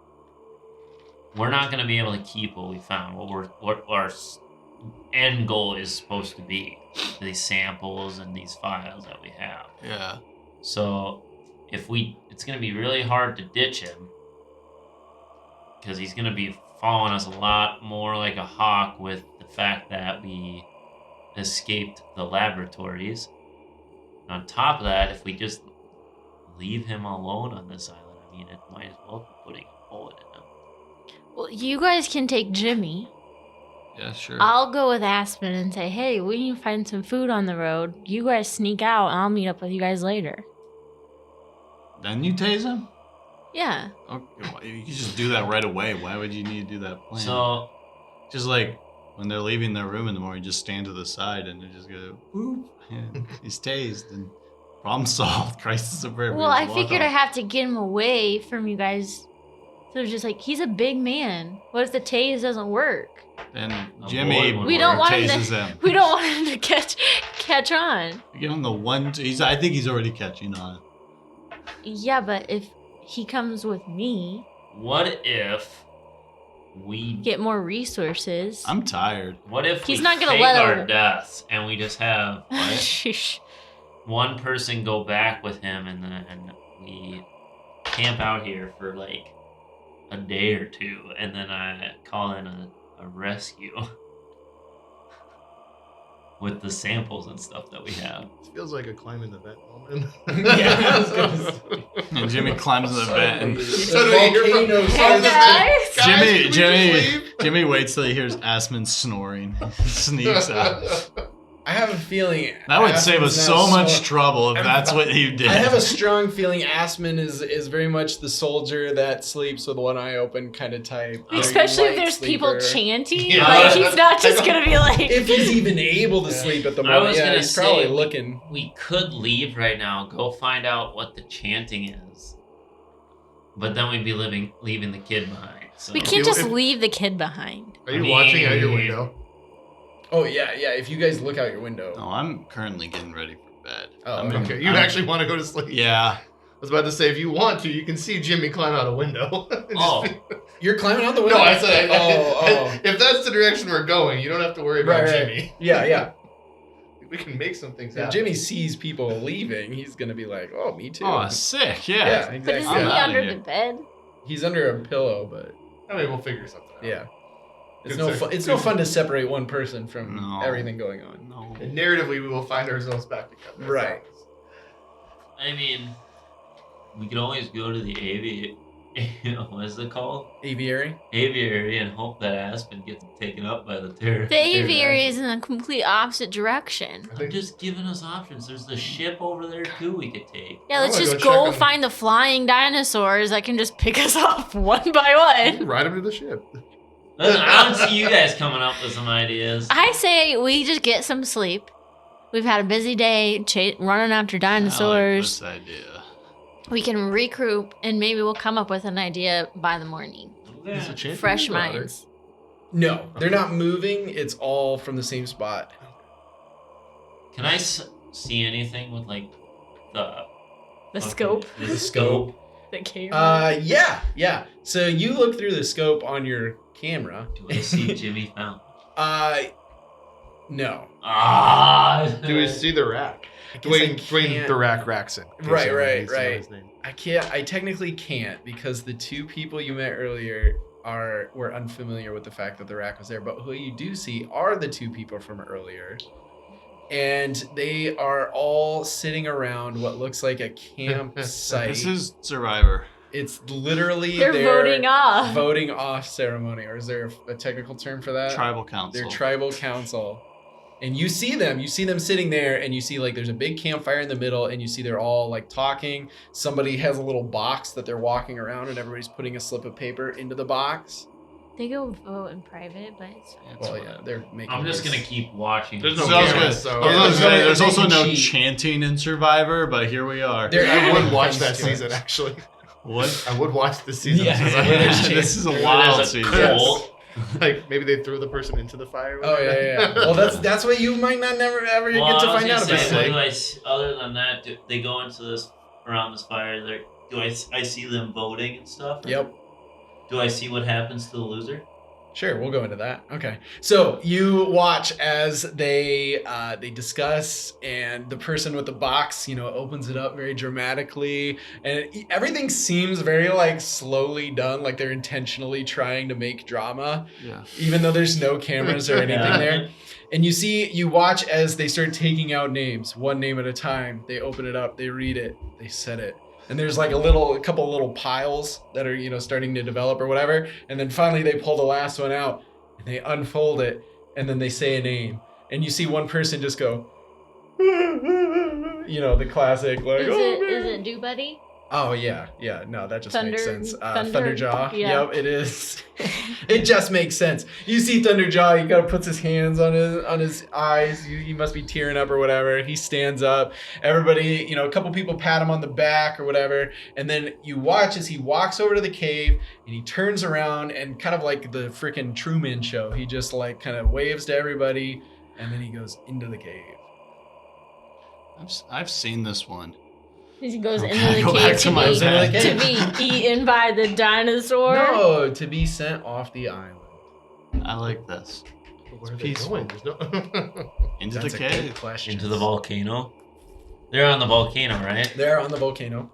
We're not going to be able to keep what we found. What our end goal is supposed to be, these samples and these files that we have.
Yeah.
So it's going to be really hard to ditch him because he's going to be following us a lot more like a hawk with the fact that we escaped the laboratories. And on top of that, if we just leave him alone on this island, I mean, it might as well be putting a bullet in him.
Well, you guys can take Jimmy.
Yeah, sure.
I'll go with Aspen and say, hey, we need to find some food on the road. You guys sneak out, and I'll meet up with you guys later.
Then you tase him?
Yeah.
Okay, you can just do that right away. Why would you need to do that plan?
So,
just like when they're leaving their room in the morning, just stand to the side and they just go, boop, and he's tased and problem solved. Crisis averted.
Well, I figured I have to get him away from you guys. So it's just like, he's a big man. What if the tase doesn't work?
Then
A
Jimmy
boy would
We don't want him
tases
to.
him.
We don't want him to catch on.
You give him the one. I think he's already catching on.
Yeah, but if he comes with me,
what if we
get more resources.
I'm tired.
What if
He's
we
not gonna
fake
let
our
him-
deaths and we just have
Sheesh.
one person go back with him and then we camp out here for like a day or two and then I call in a rescue with the samples and stuff that we have.
It feels like a climbing the vent moment.
Yeah, I was gonna say.
And Jimmy climbs in the vent. And
So do we hear from-
Volcano
Hey,
size.
guys.
Jimmy,
can we just leave?
Jimmy waits till he hears Assman snoring. Sneaks out.
I have a feeling
That would save us
Aspen's
so
now
much trouble if that's what you did.
I have a strong feeling Asman is very much the soldier that sleeps with one eye open kind of type. Very
Especially if
light
there's people
sleeper.
chanting.
Yeah.
Like, he's not just going to be like.
If he's even able to sleep at the
I
moment,
was
yeah,
gonna
he's probably
say,
looking.
We could leave right now, go find out what the chanting is. But then we'd be leaving the kid behind. So
We can't just
If-
leave the kid behind.
Are you watching out your window?
Oh yeah. If you guys look out your window.
No, I'm currently getting ready for bed.
Oh,
I'm-
Okay, you
I'm-
actually want to go to sleep.
Yeah.
I was about to say, if you want to, you can see Jimmy climb out a window.
Oh.
You're climbing out the window.
No, I said,
Oh.
if that's the direction we're going, you don't have to worry about
Right.
Jimmy.
Yeah.
We can make some things
If
happen.
Jimmy sees people leaving, he's gonna be like, "Oh, me too."
Oh, sick.
yeah,
Yeah.
But
exactly.
isn't
I'm
he
outta
under
here.
the bed?
He's under a pillow, but
I mean, we'll figure something out.
yeah, it's
Good
no
sir.
fun. It's no fun to separate one person from
No.
everything going on.
No.
And narratively, we will find ourselves back together.
Right.
I mean, we could always go to the what is it called?
Aviary.
Aviary and hope that Aspen gets taken up by the terror.
The aviary is in the complete opposite direction.
I
I'm
think
just giving us options. There's the ship over there too we could take.
Yeah,
I
let's
wanna
just
go check
go
on-
find the flying dinosaurs that can just pick us off one by one.
ride him to the ship.
Listen, I don't see you guys coming up with some ideas.
I say we just get some sleep. We've had a busy day running after dinosaurs.
I like this idea.
We can regroup and maybe we'll come up with an idea by the morning.
Yeah.
Is it chanting
Fresh
or water?
minds.
No, they're not moving. It's all from the same spot.
Can I see anything with like the
The scope.
The scope.
the camera?
Yeah. So you look through the scope on your camera.
Do I see Jimmy Fountain?
No.
Do we see the rack? Dwayne the Rack Raxon.
Right.
His name.
I technically can't because the two people you met earlier were unfamiliar with the fact that the rack was there. But who you do see are the two people from earlier. And they are all sitting around what looks like a campsite.
This is Survivor.
It's literally
They're voting off.
Voting off ceremony, or is there a technical term for that?
Tribal council.
Their tribal council. And you see them sitting there, and you see like there's a big campfire in the middle, and you see they're all like talking. Somebody has a little box that they're walking around, and everybody's putting a slip of paper into the box.
They go vote in private, but it's
Well, yeah, they're making.
I'm just gonna keep watching.
There's
this.
no
So
cameras, so
there's also no
cheat.
chanting in Survivor, but here we are.
I would watch
Comes
that
to
season
it.
actually.
What?
I would watch this season.
Yeah.
This is a
There's
wild
a
season.
cult.
Like maybe they threw the person into the fire.
Oh yeah. Well, that's what you might not never ever
Well,
get to
I was
find
gonna
out about.
say, what do I see, other than that, do they go into this around this fire? Do I see them voting and stuff?
Yep.
Do I see what happens to the loser?
Sure, we'll go into that. Okay. So you watch as they discuss, and the person with the box, opens it up very dramatically, and everything seems very like slowly done, like they're intentionally trying to make drama,
Yeah.
even though there's no cameras or anything
Yeah.
there. And you watch as they start taking out names, one name at a time. They open it up, they read it, they set it. And there's like a couple little piles that are, starting to develop or whatever. And then finally they pull the last one out and they unfold it and then they say a name. And you see one person just go, the classic like,
is it Do Buddy?
Oh yeah. No, that just makes sense.
Thunder-
Thunderjaw.
yeah.
Yep, it is. It just makes sense. You see Thunderjaw. He kind of puts his hands on his eyes. He must be tearing up or whatever. He stands up. Everybody, a couple people pat him on the back or whatever. And then you watch as he walks over to the cave and he turns around and kind of like the freaking Truman Show. He just like kind of waves to everybody and then he goes into the cave.
I've seen this one.
He goes
Okay,
into the
go back
cave
to my bed.
to be eaten by the dinosaur.
No, to be sent off the island.
I like this.
Where are they
peaceful.
going? There's no.
Into
That's
the
a good
cave.
question.
Into the volcano? They're on the volcano, right?
They're on the volcano.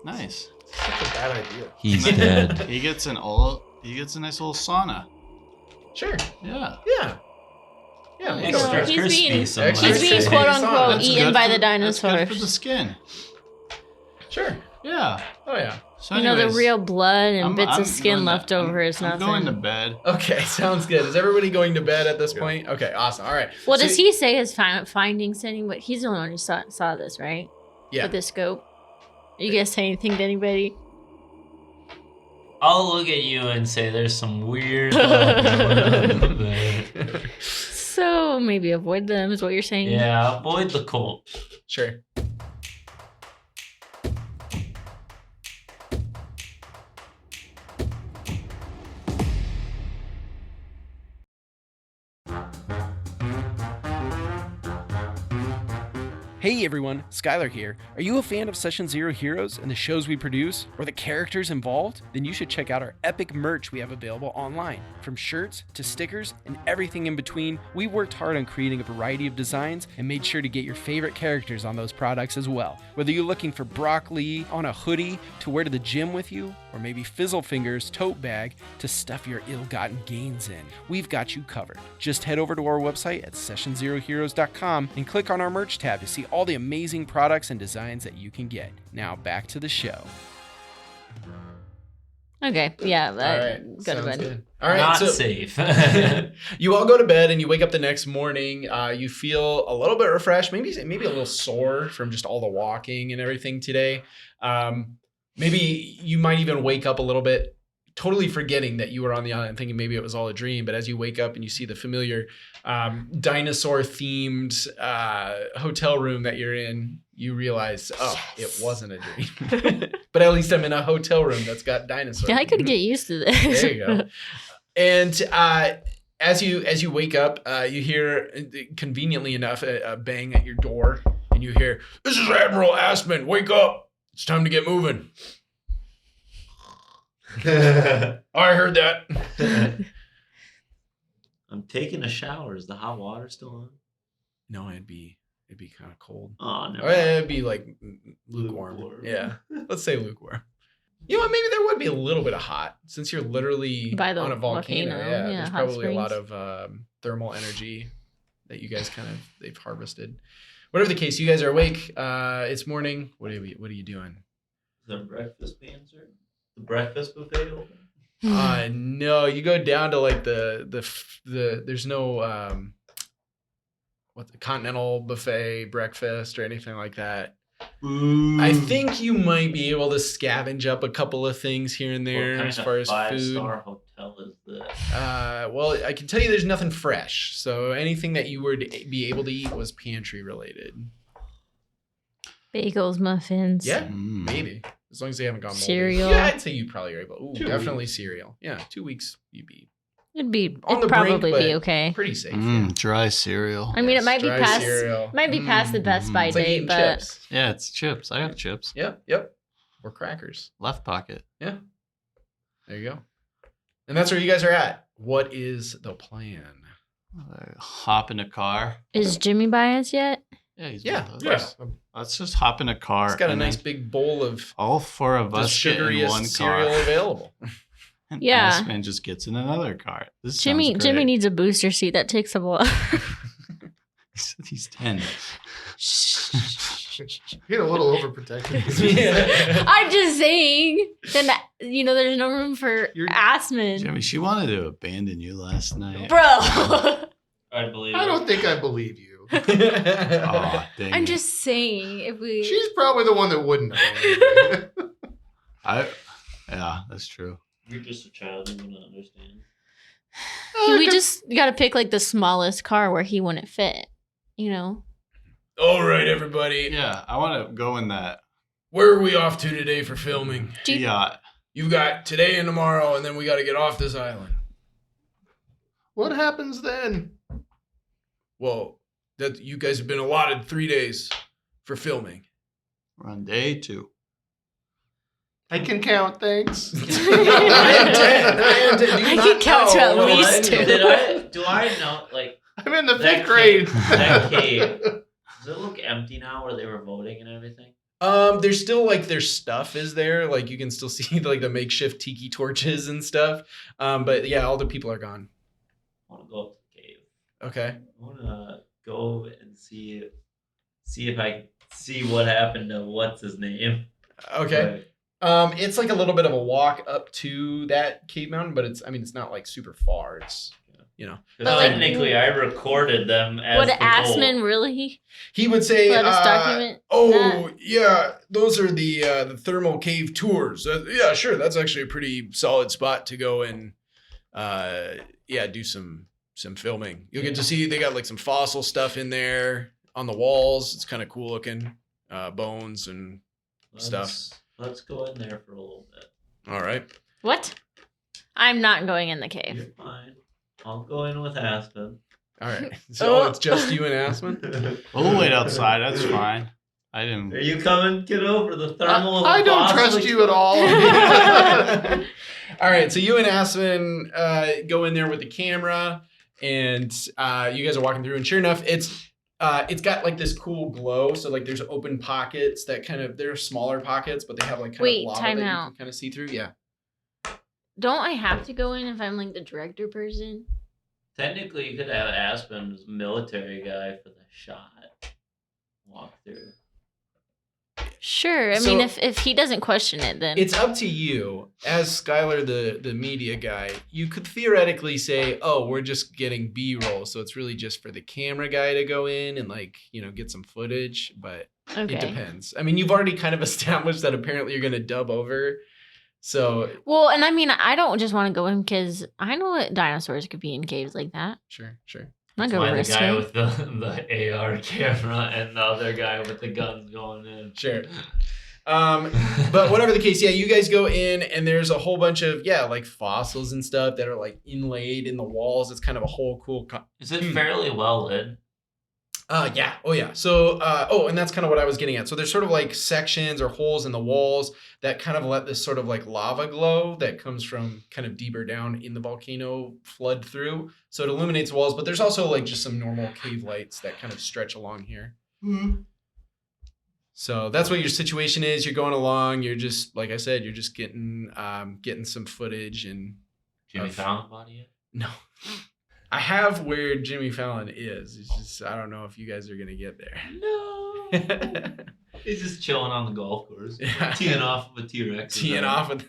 Nice.
Such a bad idea.
He's dead.
He gets a nice little sauna.
Sure.
Yeah.
Yeah. Yeah.
Nice.
we'll go
No,
with that.
he's
crispy,
being-
some
Extra
might
He's being
say.
quote unquote
That's
eaten
good
by
for-
the
That's good
dinosaurs.
for the skin.
Sure.
Yeah.
Oh yeah.
So
You know, the
anyways,
real blood and bits
I'm
of skin
going
left
to-
over is
I'm
nothing.
going to bed.
Okay, sounds good. Is everybody going to bed at this
Yeah.
point? Okay, awesome. All right.
What
So-
does he say his findings? But he's the only one who saw this, right?
Yeah.
With the scope. Are you gonna say anything to anybody?
I'll look at you and say there's some weird.
So maybe avoid them is what you're saying.
Yeah, avoid the cult.
Sure. Hey everyone, Skylar here. Are you a fan of Session Zero Heroes and the shows we produce, or the characters involved? Then you should check out our epic merch we have available online. From shirts to stickers and everything in between, we worked hard on creating a variety of designs and made sure to get your favorite characters on those products as well. Whether you're looking for Brock Lee on a hoodie to wear to the gym with you, or maybe Fizzlefinger's tote bag to stuff your ill-gotten gains in, we've got you covered. Just head over to our website at sessionzeroheroes.com and click on our merch tab to see all the amazing products and designs that you can get. Now back to the show.
Okay. Yeah.
All right.
Go to
sounds
bed.
good. All right.
Not
so
safe.
you all go to bed and you wake up the next morning. You feel a little bit refreshed, maybe a little sore from just all the walking and everything today. Maybe you might even wake up a little bit, totally forgetting that you were on the island, thinking maybe it was all a dream. But as you wake up and you see the familiar dinosaur-themed hotel room that you're in, you realize, it wasn't a dream. But at least I'm in a hotel room that's got dinosaurs.
Yeah, I could get used to this.
There you go. And as you wake up, you hear, conveniently enough, a bang at your door, and you hear, "This is Admiral Assman. Wake up! It's time to get moving." Oh, I heard that.
I'm taking a shower. Is the hot water still on?
No, it'd be kind of cold.
Oh, no.
Or it'd be like lukewarm. Yeah, let's say lukewarm. You know what? Maybe there would be a little bit of hot since you're literally
By the
on a volcano.
volcano,
Yeah,
yeah,
there's
hot
probably a lot
springs.
of thermal energy that you guys they've harvested. Whatever the case, you guys are awake. It's morning. What are you doing?
Is there breakfast being served? The breakfast buffet open?
No, you go down to like the there's no what the continental buffet breakfast or anything like that.
Ooh.
I think you might be able to scavenge up a couple of things here and there
What kind
as
of
far as food.
5-star hotel is this?
Well, I can tell you there's nothing fresh. So anything that you would be able to eat was pantry related.
Bagels, muffins.
Yeah,
Mm.
maybe. As long as they haven't gone moldy.
Cereal.
Yeah, I'd say you probably are able. Ooh,
2
definitely cereal. Yeah, 2 weeks you'd be
It'd be
On the
it'd
brink,
probably
but
be okay.
pretty safe.
Dry cereal.
I mean,
Yes,
it might be
dry
past
cereal.
the Best Buy
It's like
date,
eating
but
chips.
Yeah, it's chips. I got chips.
Yep. Or crackers.
Left pocket.
There you go. And that's where you guys are at. What is the plan?
Hop in a car.
is Jimmy by us yet?
Yeah, he's
Yeah,
with us.
of course.
Let's just hop in a car.
It's got a
and
nice
then
big bowl of
all 4 of
the
us get in
sugariest
one
cereal
car.
available.
And
Yeah.
Assman just gets in another car. This
Jimmy
sounds
Jimmy
great.
needs a booster seat. That takes up a lot.
He said he's 10.
You're a little overprotective.
I'm just saying. Then there's no room for
You're-
Assman,
Jimmy, she wanted to abandon you last night.
bro.
I believe
I
it.
don't think I believe you.
Oh, dang
I'm
it.
just saying if we.
She's probably the one that wouldn't abandon me.
Yeah, that's true.
You're just a child. You wouldn't understand.
We just got to pick like the smallest car where he wouldn't fit. You know.
All right, everybody.
Yeah, I want to go in that
Where are we off to today for filming?
yacht.
You've got today and tomorrow, and then we got to get off this island.
What happens then?
Well, that you guys have been allotted 3 days for filming.
We're on day 2.
I can count, thanks.
I am 10.
I can count to at least 2.
Do I know, like,
I'm in the
That
5th grade.
that cave. Does it look empty now where they were voting and everything?
There's still like their stuff is there. Like you can still see like the makeshift tiki torches and stuff. But yeah, all the people are gone.
I want to go up to the cave.
Okay.
I want to go and see if I see what happened to what's his name.
Okay. It's like a little bit of a walk up to that cave mountain, but it's not like super far. It's
Because
But, like,
technically, I recorded them as
Would
the
Assman
goal.
really
he would say,
let us document?
"Oh yeah, those are the thermal cave tours. Yeah, sure, that's actually a pretty solid spot to go and do some filming. You'll get to see they got like some fossil stuff in there on the walls. It's kind of cool looking, bones and stuff.
Let's go in there for a little bit.
All right.
What? I'm not going in the cave.
You're fine. I'll go in with Aspen.
All right. So it's just you and Assman?
We'll wait outside. That's fine. I didn't.
Are you coming? Get over the thermal.
I don't
fossil-
trust you at all.
All right. So you and Assman go in there with the camera, and you guys are walking through, and sure enough, it's got like this cool glow. So like there's open pockets that they're smaller pockets, but they have like kind
Wait,
of lava
time
that you
out.
can kind of see through. Yeah.
Don't I have to go in if I'm like the director person?
Technically, you could have Aspen as military guy for the shot. Walk through.
Sure. I
So-
mean, if he doesn't question it, then
It's up to you. As Skylar, the media guy, you could theoretically say, oh, we're just getting B-roll. So it's really just for the camera guy to go in and like, get some footage. But
okay.
it depends. I mean, you've already kind of established that apparently you're going to dub over. So
Well, and I mean, I don't just want to go in because I know what dinosaurs could be in caves like that.
sure.
I'm not
That's
going
why
to
the
risk
guy
it.
with the AR camera and the other guy with the guns going in.
Sure. But whatever the case, yeah, you guys go in and there's a whole bunch of, like fossils and stuff that are like inlaid in the walls. It's kind of a whole cool.
Is it fairly well lit?
Yeah. Oh, yeah. So, and that's kind of what I was getting at. So there's sort of like sections or holes in the walls that kind of let this sort of like lava glow that comes from kind of deeper down in the volcano flood through. So it illuminates walls, but there's also like just some normal cave lights that kind of stretch along here. Mm-hmm. So that's what your situation is. You're going along. You're just, like I said, you're just getting some footage and.
Jimmy Fallon body yet?
No. I have where Jimmy Fallon is. It's just I don't know if you guys are gonna get there.
No. He's just chilling on the golf course, teeing off with a T-Rex.
Teeing off with.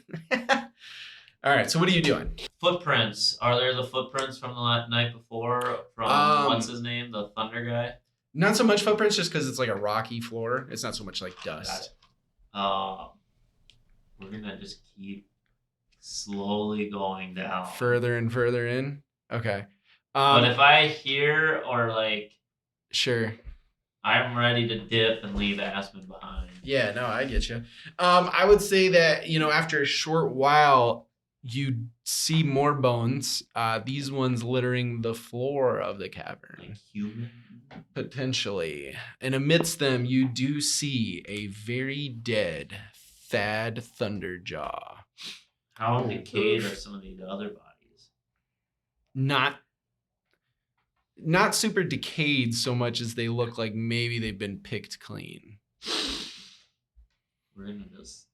All right. So what are you doing?
Footprints. Are there the footprints from the night before? From what's his name, the Thunder guy?
Not so much footprints, just because it's like a rocky floor. It's not so much like dust.
We're gonna just keep slowly going down.
Further and further in. Okay.
But if I hear or like,
sure,
I'm ready to dip and leave Assman behind.
Yeah, no, I get you. I would say that, after a short while, you see more bones. These ones littering the floor of the cavern.
Like human?
Potentially. And amidst them, you do see a very dead Thad Thunderjaw.
How decayed are some of the other bodies?
Not super decayed so much as they look like maybe they've been picked clean.
We're gonna just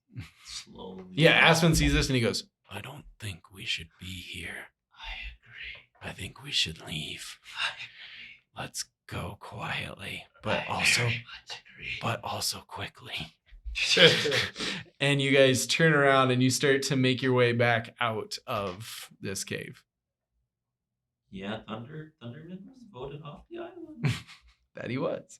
slowly.
Yeah, Aspen sees this and he goes, I don't think we should be here.
I agree.
I think we should leave.
I agree.
Let's go quietly,
but
also quickly. And you guys turn around and you start to make your way back out of this cave.
Yeah, Thunderman was voted off the island.
That he was.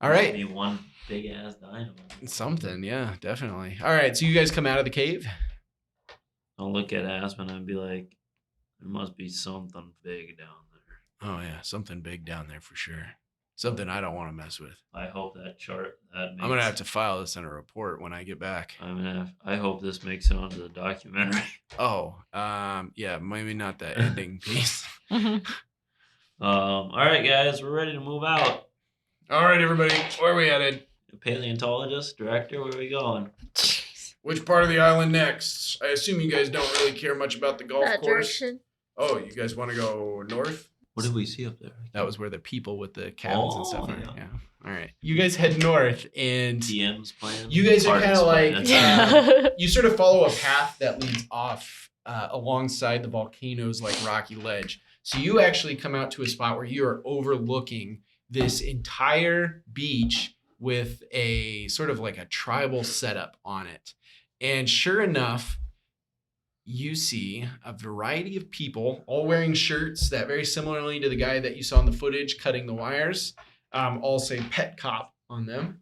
All right.
Maybe one big ass dino.
Something, yeah, definitely. All right, so you guys come out of the cave.
I'll look at Aspen and be like, there must be something big down there.
Oh yeah, something big down there for sure. Something I don't want to mess with.
I hope that chart
I'm gonna have to file this in a report when I get back.
I hope this makes it onto the documentary.
Oh, yeah, maybe not the ending piece.
All right, guys, we're ready to move out.
All right, everybody, where are we headed?
Paleontologist, director, where are we going?
Which part of the island next? I assume you guys don't really care much about the golf
That
course.
direction.
Oh, you guys want to go north?
What did we see up there?
That was where the people with the cabins and stuff are.
Yeah.
Yeah. All right. You guys head north, and
DM's plan.
you guys are kind of like
plan.
you sort of follow a path that leads off alongside the volcano's like rocky ledge. So you actually come out to a spot where you are overlooking this entire beach with a sort of like a tribal setup on it. And sure enough, you see a variety of people all wearing shirts that very similarly to the guy that you saw in the footage cutting the wires, all say Pet Cop on them.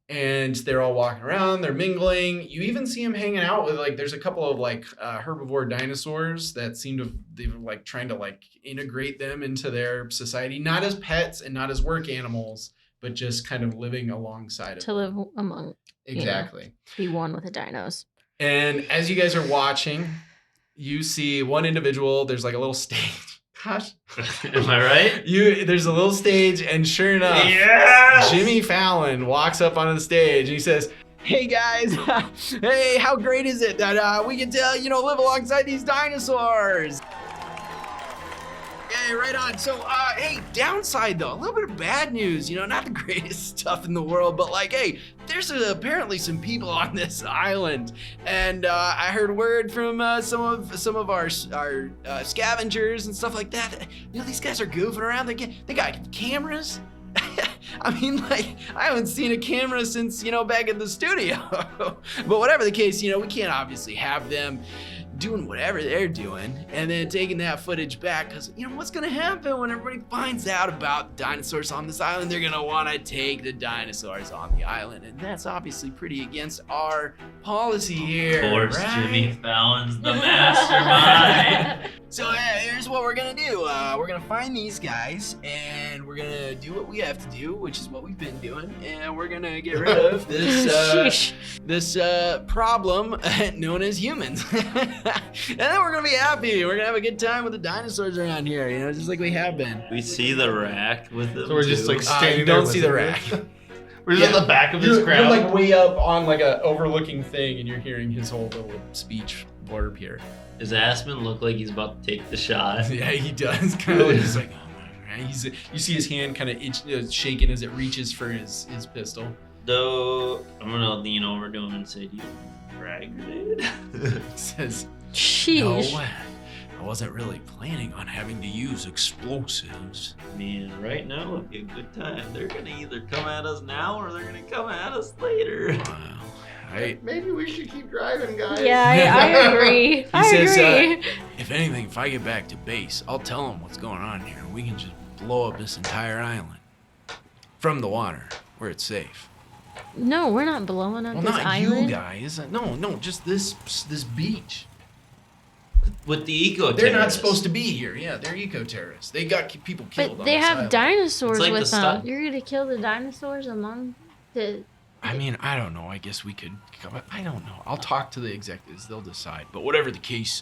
And they're all walking around, they're mingling. You even see them hanging out with there's a couple of herbivore dinosaurs that seem to, they were like trying to like integrate them into their society, not as pets and not as work animals, but just kind of living alongside of
To live among.
Exactly.
Be one with the dinos.
And as you guys are watching, you see one individual, there's like a little stage. Gosh.
Am I right?
There's a little stage, and sure enough,
yes!
Jimmy Fallon walks up onto the stage and he says, hey guys, hey, how great is it that we get to, live alongside these dinosaurs? Hey, right on. So, hey, downside though, a little bit of bad news, not the greatest stuff in the world, but hey, there's apparently some people on this island, and I heard word from some of our scavengers and stuff like that. These guys are goofing around. They got cameras. I mean, I haven't seen a camera since, back in the studio. But whatever the case, we can't obviously have them doing whatever they're doing and then taking that footage back, because what's gonna happen when everybody finds out about dinosaurs on this island? They're gonna want to take the dinosaurs on the island, and that's obviously pretty against our policy here.
Of course,
right?
Jimmy Fallon's the mastermind.
So here's what what we're gonna do. We're gonna find these guys, and we're gonna do what we have to do, which is what we've been doing, and we're gonna get rid of this problem known as humans. And then we're gonna be happy. We're gonna have a good time with the dinosaurs around here, you know, just like we have been.
We see the rack with them.
So we're just
too.
like standing
You
there.
don't see the rack.
We're just at the back of this crowd.
You're like way up on like a overlooking thing, and you're hearing his whole little speech blurb here.
Does Assman look like he's about to take the shot?
Yeah, he does. Kind of. He's like, oh my God. You see his hand kind of shaking as it reaches for his pistol.
Though I'm gonna lean over to him and say, "Do you have a frag grenade?"
He says,
Sheesh.
"No, I wasn't really planning on having to use explosives."
Man, right now would be a good time. They're gonna either come at us now or they're gonna come at us later.
Wow.
Maybe we should keep driving, guys.
Yeah, I agree. I
says,
agree.
If anything, if I get back to base, I'll tell them what's going on here. We can just blow up this entire island from the water where it's safe.
No, we're not blowing up
Well,
this
not
island.
you guys. No, just this beach.
With the eco
They're not supposed to be here. Yeah, they're eco-terrorists. They got people killed.
But
on
they
this
have
island.
dinosaurs
It's like
with
the
them.
stuff-
You're gonna kill the dinosaurs among the.
I mean, I don't know. I guess we could. I don't know. I'll talk to the executives. They'll decide. But whatever the case,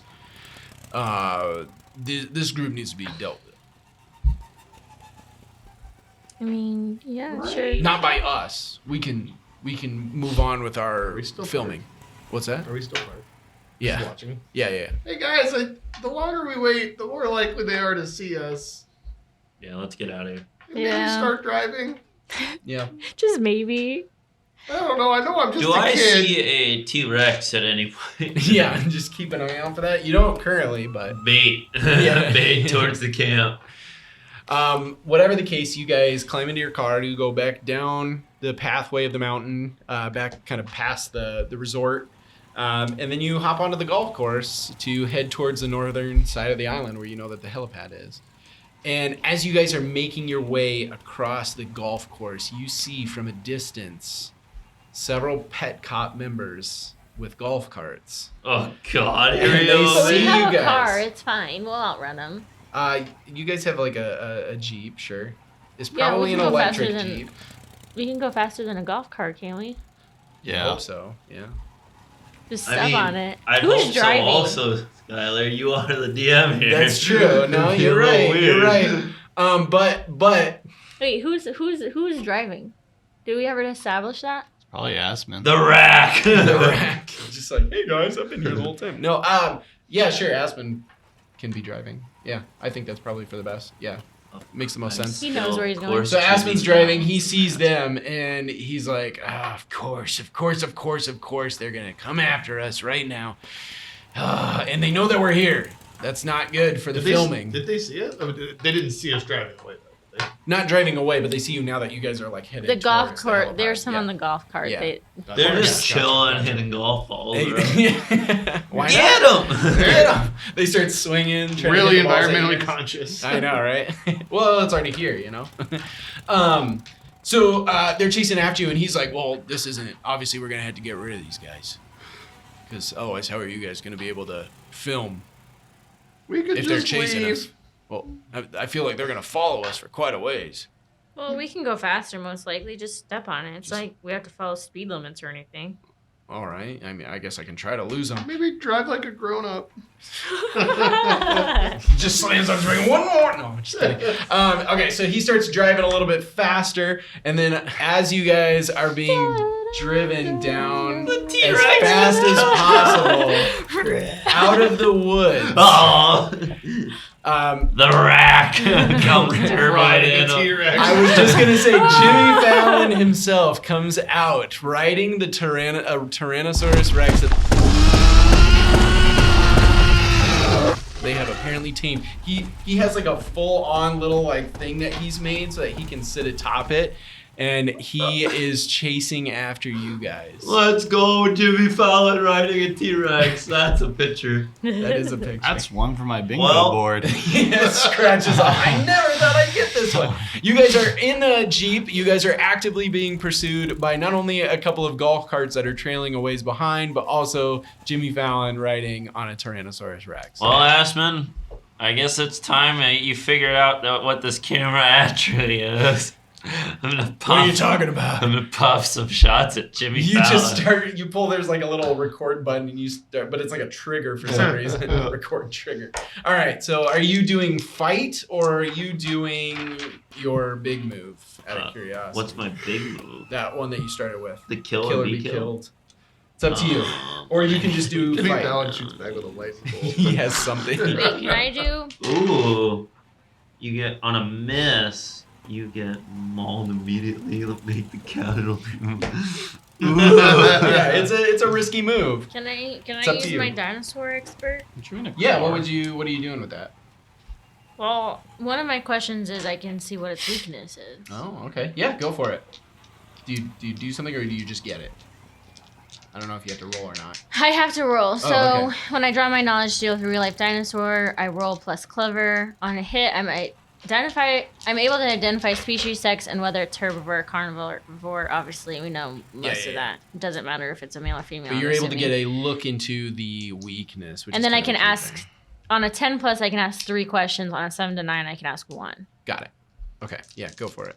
this group needs to be dealt with.
I mean, yeah, sure.
Not by us. We can move on with our
we still
filming. What's that?
Are we still part?
Yeah.
Just watching?
Yeah.
Hey guys, the longer we wait, the more likely they are to see us.
Yeah, let's get out of here.
Maybe
Yeah.
start driving.
Yeah.
Just maybe.
I don't know. I know I'm just
Do
a
I
kid.
see a T-Rex at any point?
Yeah. Just keep an eye out for that. You don't currently, but
Bait.
Yeah.
Bait towards the camp.
whatever the case, you guys climb into your car to go back down the pathway of the mountain, back kind of past the resort. And then you hop onto the golf course to head towards the northern side of the island where you know that the helipad is. And as you guys are making your way across the golf course, you see from a distance several pet cop members with golf carts.
Oh God! Here
And
we
they
go.
see
We have
you
a car.
guys.
It's fine. We'll outrun them.
You guys have like a Jeep, sure. It's
Yeah,
probably
we
an
can go
electric
faster than-
Jeep.
We can go faster than a golf cart, can't we?
I
Yeah.
hope so, yeah.
Just
I
step
mean,
on it.
I'd
Who's
hope
driving?
so. Also, Skylar, you are the DM here.
That's true. No,
It'd be
you're
a little
right. You're
weird.
right. But
Wait, who's driving? Did we ever establish that?
Probably Assman.
The rack.
the rack, just like, hey guys, I've been here the whole time. No, yeah, sure, Aspen can be driving. Yeah, I think that's probably for the best. Yeah, makes the most sense.
He knows where he's going.
So Aspen's driving. He sees them, and he's like, of course, they're gonna come after us right now, and they know that we're here. That's not good for the filming.
Did they see us? Oh, they didn't see us driving away, though. Did they?
Not driving away, but they see you now that you guys are like headed.
The golf
towards
cart.
helipad.
There's some
Yeah.
on the golf cart.
Yeah.
They're just
Gotcha.
chilling, hitting golf balls.
Hey,
around.
why
Get
not?
them!
Get 'em! They start swinging. trying to
Really
hit the balls at you
environmentally
guys.
conscious.
I know, right? Well, it's already here, you know. So they're chasing after you, and he's like, "Well, this isn't it. Obviously, we're gonna have to get rid of these guys, because otherwise, how are you guys gonna be able to film
We could
if they're
just
chasing
leave.
us?" Well, I feel like they're gonna follow us for quite a ways.
Well, we can go faster, most likely. Just step on it. It's like we have to follow speed limits or anything.
All right. I mean, I guess I can try to lose them.
Maybe drive like a grown up.
Just slams on drinking one more. No, I'm just kidding. Okay, so he starts driving a little bit faster, and then as you guys are being driven down
The
as
T-Rex
fast
is
as possible out of the woods,
Oh,
um,
the rack comes turbine in.
I was just gonna say Jimmy Fallon himself comes out riding the Tyrannosaurus Rex. They have apparently tamed. He has like a full-on little like thing that he's made so that he can sit atop it, and he is chasing after you guys.
Let's go, Jimmy Fallon riding a T-Rex. That's a picture.
That is a picture.
That's one for my bingo
Well-
board.
Yeah, scratches off. I never thought I'd get this one. You guys are in a Jeep. You guys are actively being pursued by not only a couple of golf carts that are trailing a ways behind, but also Jimmy Fallon riding on a Tyrannosaurus Rex.
Well, Assman, I guess it's time you figured out what this camera actually is. I'm gonna puff.
What are you talking about?
I'm gonna puff some shots at Jimmy
You
Fallon.
just start. You pull. There's like a little record button, and you start. But it's like a trigger for some reason. Record trigger. All right. So, are you doing fight or are you doing your big move? Out of curiosity.
What's my big move?
That one that you started with?
The kill
Kill
or
or
be
be
killed.
killed. It's up to you. Or you can just do
Jimmy
fight.
Fallon shoots back with a lightning bolt.
He has something.
Wait, can I do?
Ooh, you get on a miss. You get mauled immediately. It'll make the counter.
Yeah, it's a risky move.
Can I
It's up to
use
you.
my dinosaur expert?
Yeah. What are you doing with that?
Well, one of my questions is I can see what its weakness is.
Oh, okay. Yeah, go for it. Do you do something or do you just get it? I don't know if you have to roll or not.
I have to roll. So
okay.
when I draw my knowledge steal with a real life dinosaur, I roll plus clever. On a hit, I'm able to identify species, sex, and whether it's herbivore or carnivore. Obviously, we know most of that. It doesn't matter if it's a male or female.
But you're
I'm
able to
assuming.
get a look into the weakness. Which
And
is
then I
kind
can
of the key
ask,
thing.
on a 10 plus, I can ask 3 questions. On a 7 to 9, I can ask 1.
Got it. Okay. Yeah, go for it.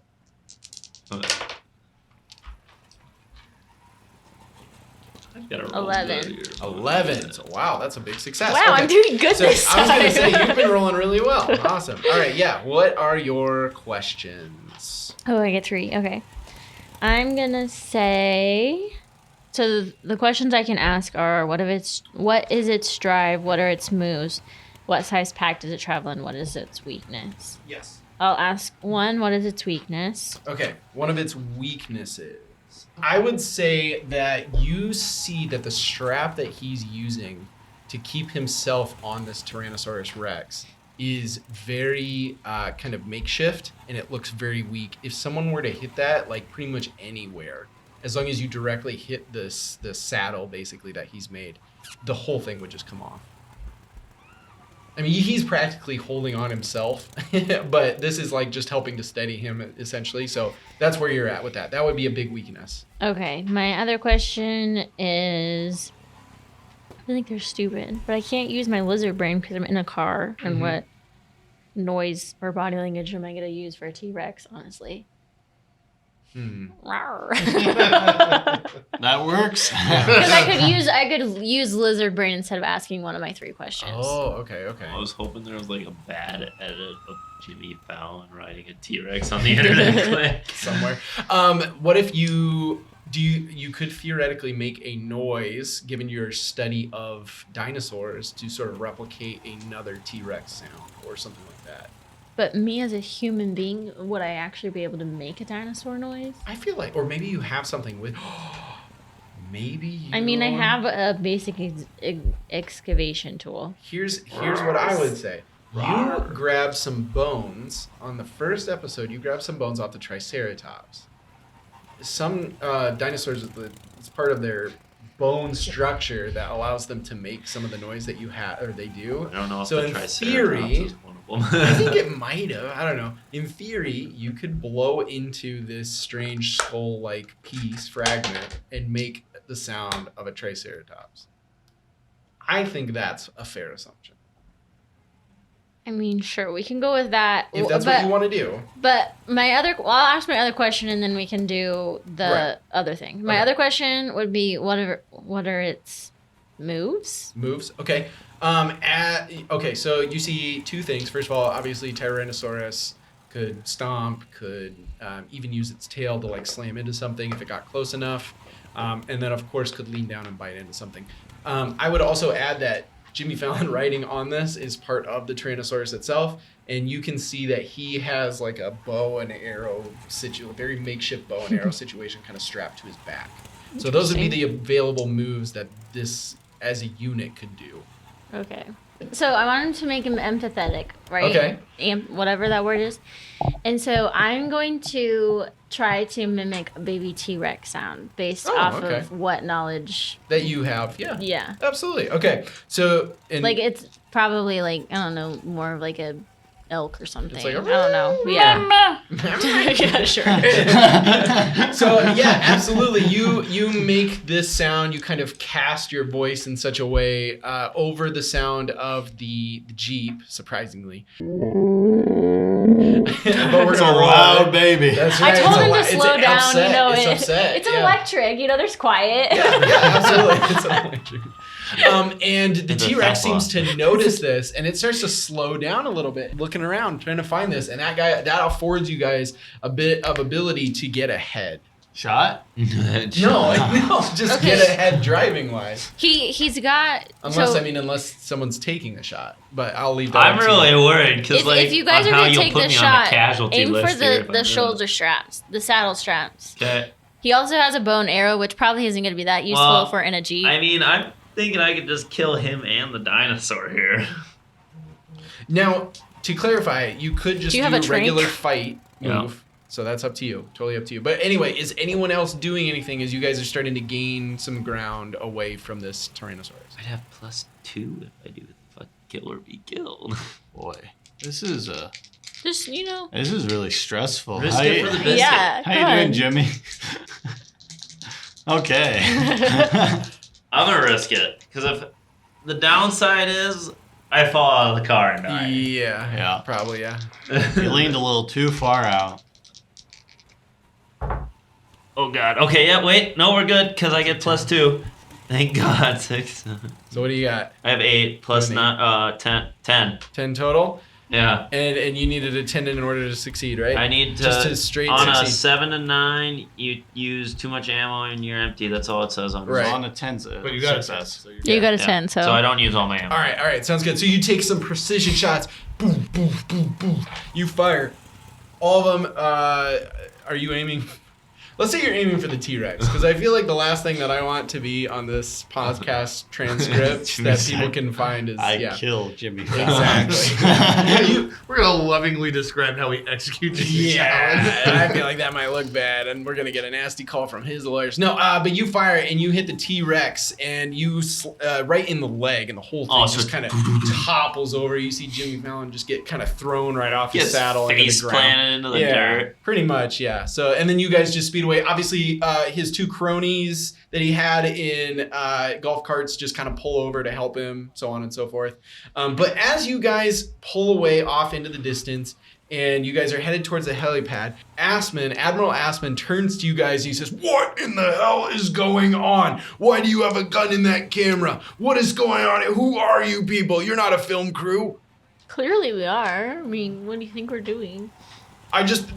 I've got a
11.
11. So, wow, that's a big success.
Wow,
Okay.
I'm doing good
So
this
I was
time.
going to say, you've been rolling really well. Awesome. All right, yeah. What are your questions?
Oh, I get 3. Okay. I'm going to say... So the questions I can ask are, what is its drive? What are its moves? What size pack does it travel in? What is its weakness?
Yes.
I'll ask 1, what is its weakness?
Okay, one of its weaknesses. I would say that you see that the strap that he's using to keep himself on this Tyrannosaurus Rex is very kind of makeshift, and it looks very weak. If someone were to hit that, like pretty much anywhere, as long as you directly hit the saddle, basically, that he's made, the whole thing would just come off. I mean, he's practically holding on himself, but this is like just helping to steady him, essentially. So that's where you're at with that. That would be a big weakness.
Okay, my other question is... I think they're stupid, but I can't use my lizard brain because I'm in a car. And what noise or body language am I going to use for a T-Rex, honestly? Rawr.
That works.
Because I could use lizard brain instead of asking one of my 3 questions.
Oh, okay.
I was hoping there was like a bad edit of Jimmy Fallon riding a T-Rex on the internet
Somewhere. What if you could theoretically make a noise, given your study of dinosaurs, to sort of replicate another T-Rex sound or something like that?
But me as a human being, would I actually be able to make a dinosaur noise?
I feel like, or maybe you have something with. Maybe you.
I mean, I have a basic excavation tool.
Here's what I would say. You grab some bones on the first episode. You grab some bones off the Triceratops. Some dinosaurs, it's part of their bone structure that allows them to make some of the noise that you have, or they do.
I don't know if
So
the
in
Triceratops
theory,
is one of them.
I think it might have. I don't know. In theory, you could blow into this strange skull-like fragment, and make the sound of a Triceratops. I think that's a fair assumption.
I mean, sure, we can go with that.
If that's what you want to do.
But I'll ask my other question, and then we can do the other thing. My other question would be, what are its moves?
Moves? Okay. Okay, so you see 2 things. First of all, obviously, Tyrannosaurus could stomp, could even use its tail to like slam into something if it got close enough. And then, of course, could lean down and bite into something. I would also add that Jimmy Fallon riding on this is part of the Tyrannosaurus itself, and you can see that he has like a bow and arrow very makeshift bow and arrow situation kind of strapped to his back. So those would be the available moves that this, as a unit, could do.
Okay. So I want him to make him empathetic, right?
Okay.
Whatever that word is. And so I'm going to try to mimic a baby T-Rex sound based off of what knowledge
that you have. Yeah.
Yeah.
Absolutely. Okay. So
like it's probably like, I don't know, more of like a elk or something.
It's like a
I don't know. Yeah. Yeah, sure.
So yeah, absolutely. You make this sound. You kind of cast your voice in such a way over the sound of the Jeep. Surprisingly, but we're
It's a
gonna roll
loud
it.
baby.
That's
I
right.
told
it's
him to
it's
slow down.
upset.
You know,
it's upset.
It's
yeah.
electric. You know, there's quiet.
Yeah, absolutely. It's electric. And the
It's a
T-Rex
Tesla.
seems to notice this, and it starts to slow down a little bit, looking around, trying to find this. And that affords you guys a bit of ability to get ahead.
Shot?
No, just
Okay.
get ahead driving wise.
He's got.
Unless someone's taking a shot, but I'll leave that.
I'm
up to
really
you.
worried because
If you guys
on
are
how
gonna
you'll
take
put
the
me on
shot,
the casualty
aim for
list here if
the
I'm doing
shoulder straps, the saddle straps.
it. Okay.
He also has a bow and arrow, which probably isn't going to be that useful
Well,
for in a Jeep.
I mean, I'm thinking I could just kill him and the dinosaur here.
Now, to clarify, you could just
Do you
do
have
a
a
regular
drink?
fight
Yeah.
move. So that's up to you. Totally up to you. But anyway, is anyone else doing anything as you guys are starting to gain some ground away from this Tyrannosaurus?
I'd have +2 if I do the fuck kill or be killed.
Boy, this is
Just,
this is really stressful.
Risk it for the biscuit.
yeah.
How
go
you doing,
ahead.
Jimmy? Okay.
I'm gonna risk it because if the downside is I fall out of the car and die.
Yeah.
Yeah.
Probably, yeah.
You leaned a little too far out.
Oh god. Okay. Yeah. Wait. No, we're good because I get +2. Thank God. 6.
So what do you got?
I have 8 plus
Eight.
10.
10 total?
Yeah.
And you needed a 10 in order to succeed, right?
I need to.
Just to straight
on a
succeed.
7 and 9, you use too much ammo and you're empty. That's all it says on
Right.
it.
On a 10's a
But you got
success.
it. So you're
Yeah, you got a
Yeah.
10, so.
So I don't use all my ammo.
All right, sounds good. So you take some precision shots. Boom, boom, boom, boom. You fire. All of them, are you aiming? Let's say you're aiming for the T-Rex, because I feel like the last thing that I want to be on this podcast transcript that people can find is,
I killed Jimmy.
Exactly.
We're gonna lovingly describe how we execute this challenge.
Yeah, I feel like that might look bad, and we're gonna get a nasty call from his lawyers. No, but you fire and you hit the T-Rex, and you right in the leg, and the whole thing
Oh, so
just
it's-
kind of topples over. You see Jimmy Fallon just get kind of thrown right off his
Gets
saddle into
face
the ground.
planted into the
Yeah,
dirt.
pretty much, yeah. So, and then you guys just speed away. Obviously, his two cronies that he had in golf carts just kind of pull over to help him, so on and so forth. But as you guys pull away off into the distance, and you guys are headed towards the helipad, Admiral Assman turns to you guys and he says, "What in the hell is going on? Why do you have a gun in that camera? What is going on? Who are you people? You're not a film crew."
Clearly we are. I mean, what do you think we're doing?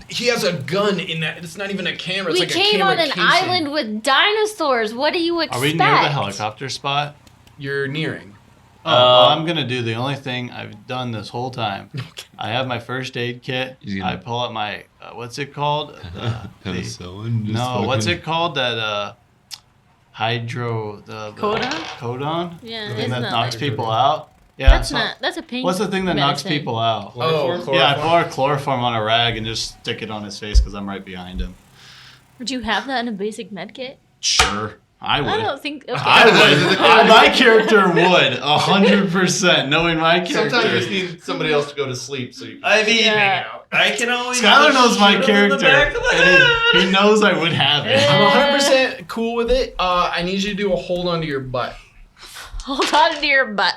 He has a gun in that. It's not even a camera. It's
We
like a
came
camera
on an
casing.
island with dinosaurs. What do you expect?
Are we near the helicopter spot?
You're nearing.
Oh, well, I'm gonna do the only thing I've done this whole time. I have my first aid kit.
He's gonna-
I pull out my what's it called?
Penicillin. just
No, what's
fucking-
it called? That hydro the
Codon?
Codon.
Yeah,
The thing
isn't
that
that
knocks
like-
people out. Yeah.
That's not. That's a pink.
What's the thing that knocks
medicine.
people out?
Chloroform?
Yeah, I pour chloroform on a rag and just stick it on his face because I'm right behind him.
Would you have that in a basic med kit?
Sure, I would.
I don't think. Okay.
I would. My character would 100%. Knowing my character.
Sometimes you just need somebody else to go to sleep so you can
I mean,
Yeah.
I can always.
Skylar
just
knows my
shoot him in the
character.
back of the
And
head.
he knows I would have it.
I'm 100% cool with it. I need you to do a hold onto your butt.
Hold on to your butt.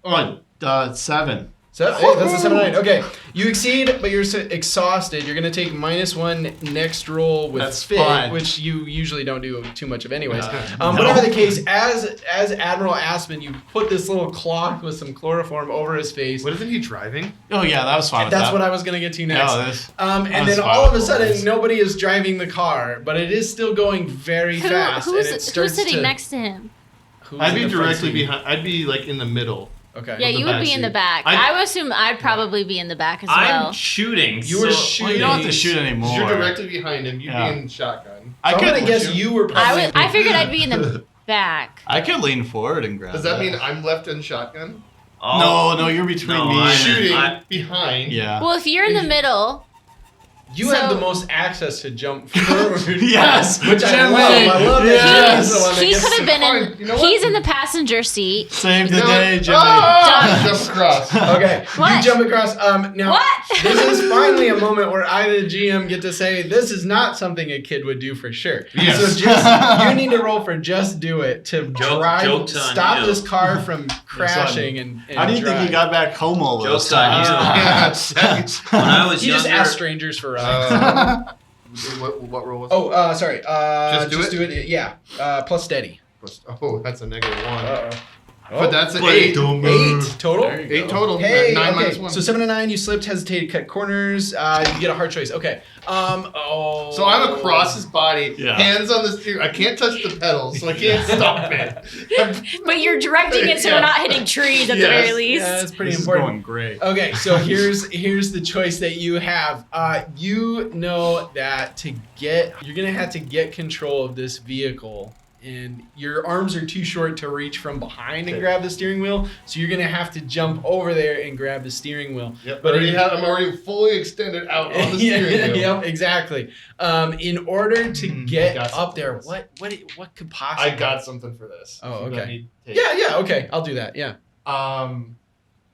Oh, 7.
So hey, that's a 7-9. Okay, you exceed, but you're exhausted. You're gonna take -1 next roll with
That's
fit,
fine.
which you usually don't do too much of, anyways.
No.
Whatever the case, as Admiral Assman, you put this little cloth with some chloroform over his face.
What isn't he driving?
Oh yeah, that was fine. with
That's
that.
what I was gonna get to next.
No, this.
And
was
then
fine
all of a
with
sudden,
this.
nobody is driving the car, but it is still going very fast. and it
Who's
starts
sitting
to,
next to him?
who's
I'd
in
be
the front
directly
seat?
behind. I'd be like in the middle.
Okay.
Yeah,
the
you would
back
be in the
seat.
back.
I-
I would assume I'd probably be in the back as well.
I'm shooting.
You were
so-
shooting.
Well, you don't have to shoot anymore.
You're directly behind him. You'd
Yeah.
be in shotgun.
I
I'm
could.
gonna guess you were probably.
I figured I'd be in the back.
I could lean forward and grab.
Does that mean I'm left in shotgun?
Oh,
No, you're between
No,
me.
I'm
and
in-
Shooting
I-
behind.
Yeah.
Well, if you're in the middle,
You have the most access to jump forward.
Yes,
which I love. I love
Yes.
He could have been in.
You know what?
He's in the passenger seat.
Save the day, Jimmy.
Jump across.
Okay,
What?
you jump across. Now
What?
this is finally a moment where I, the GM, get to say this is not something a kid would do for sure.
Yes.
So just you need to roll for just do it to drive,
joke's on
stop
you.
this car from crashing and
How do you think he
drive.
got back home all those
Joke's on
times?
you. When I was
You just
younger,
ask strangers for rides.
What roll was it?
Sorry.
Just do
it. Yeah. Plus steady.
Oh, that's a -1.
Uh-oh.
But that's an
But
8.
8 total.
There you
8
go.
total.
Hey,
9
okay.
minus 1.
So 7 to 9, you slipped, hesitated, cut corners. You get a hard choice. Okay.
So I'm across his body,
Yeah.
hands on the steering. I can't touch the pedals, so I can't stop it.
But you're directing it so we're not hitting trees at the
Yes.
very least.
Yeah, that's pretty
This is
important.
going great.
Okay, so here's the choice that you have. You know that you're gonna have to get control of this vehicle, and your arms are too short to reach from behind and grab the steering wheel. So you're gonna have to jump over there and grab the steering wheel.
Yep,
But
I'm already fully extended out on the steering wheel.
Yep, exactly. In order to get
got
up there,
something.
what could possibly?
I got something for this.
Oh,
Let
okay.
me take
Yeah, okay, I'll do that. Yeah.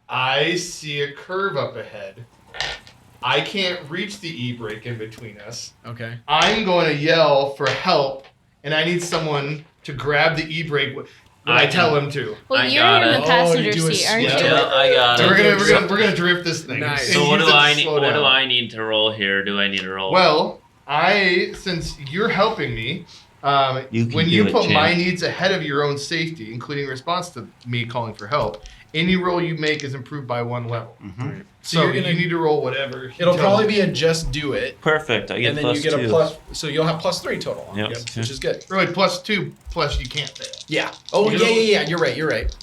I see a curve up ahead. I can't reach the e-brake in between us.
Okay.
I'm going to yell for help, and I need someone to grab the e-brake when I tell him to.
Well,
I
you're
got
in
it.
the
Oh,
passenger
you do a
seat, aren't
yeah.
you?
Yeah, I got
So
it.
we're gonna drift this thing.
Nice.
And
So
you
what
have
do
to
I need?
slow
What do
down.
I need to roll here? Do I need to roll?
Well, since you're helping me,
You can
when
do
you
it,
put my
champ.
needs ahead of your own safety, including response to me calling for help, any roll you make is improved by 1 level.
Mhm.
So
So
you're gonna-
you need to roll whatever. he
It'll
tells
probably
you.
be a just do it,
Perfect. I get
and then
plus
you get
2.
a plus. So you'll have +3 total. On
Yep.
it, which is good.
Really, +2, plus you can't fail.
Yeah. Oh
You
yeah,
know-
You're right.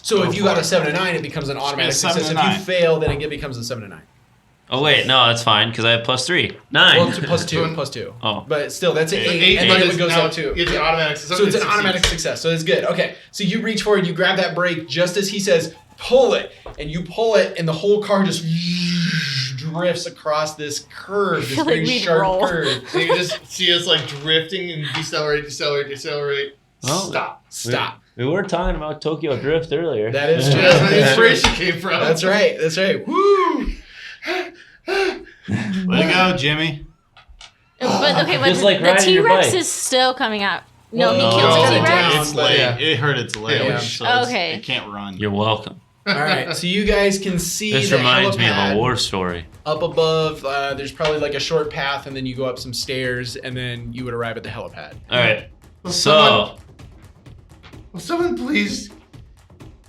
So
Go
if you
for
got a
it.
7 to 9, it becomes an automatic
7
success.
to
If
9.
you fail, then it becomes a 7 to 9.
Oh wait, no, that's fine because I have +3. 9.
Well, it's a +2,
So-
+2.
Oh.
But still, that's an
Eight.
8, and then it goes
now
up 2.
It's an automatic.
So it's an automatic success. So it's good. Okay. So you reach forward, you grab that brake just as he says, pull it, and you pull it, and the whole car just drifts across this curve, this
feel
very
like we'd
sharp
roll.
curve.
And you just see us like drifting and decelerate.
Oh.
Stop.
We were talking about Tokyo Drift earlier.
That is true.
That's where the inspiration came from.
That's right. Woo!
Way to go, Jimmy.
But okay, but
Just like
the
riding your
T-Rex
bike.
is still coming out. No,
Well,
he
no,
kills
it's
the
down.
T-Rex.
It's
but
leg.
yeah.
It hurt its leg.
Yeah.
So
Okay.
it can't run.
You're welcome.
All right. So you guys can see
This
the
reminds me of
helipad
a war story.
up above. There's probably like a short path, and then you go up some stairs, and then you would arrive at the helipad.
All right.
Will
So,
someone please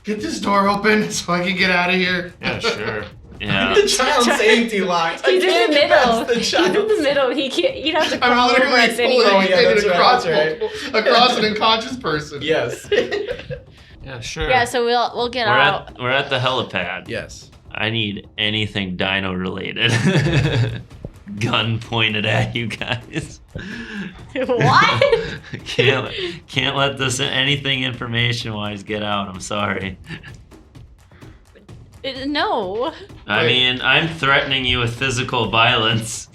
get this door open so I can get out of here?
Yeah, sure.
yeah.
The child safety locks. I
He's in
can't
the
get
middle.
past the
He's
child.
in the middle. He can't. You'd have to
I'm
crawl over
literally
us
fully
anyway.
yeah,
extended
that's right,
across,
that's right.
across an unconscious person.
Yes.
Yeah, sure.
Yeah, so we'll get out.
We're at the helipad.
Yes.
I need anything dino related. Gun pointed at you guys.
What?
Can't let this anything information wise get out. I'm sorry.
No.
I mean, I'm threatening you with physical violence.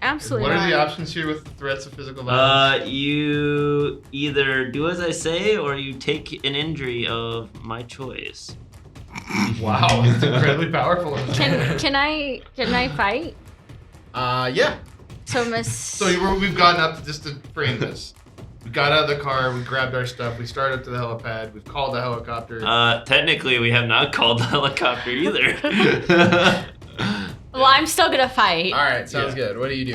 Absolutely
What are the
not.
options here with threats of physical violence?
You either do as I say or you take an injury of my choice.
Wow, it's incredibly powerful.
Can I fight?
Yeah.
So Miss.
So we've gotten up, just to frame this. We got out of the car, we grabbed our stuff, we started up to the helipad, we've called a helicopter.
Technically, we have not called the helicopter either.
Well, I'm still gonna fight.
All right. Sounds good. What do you do?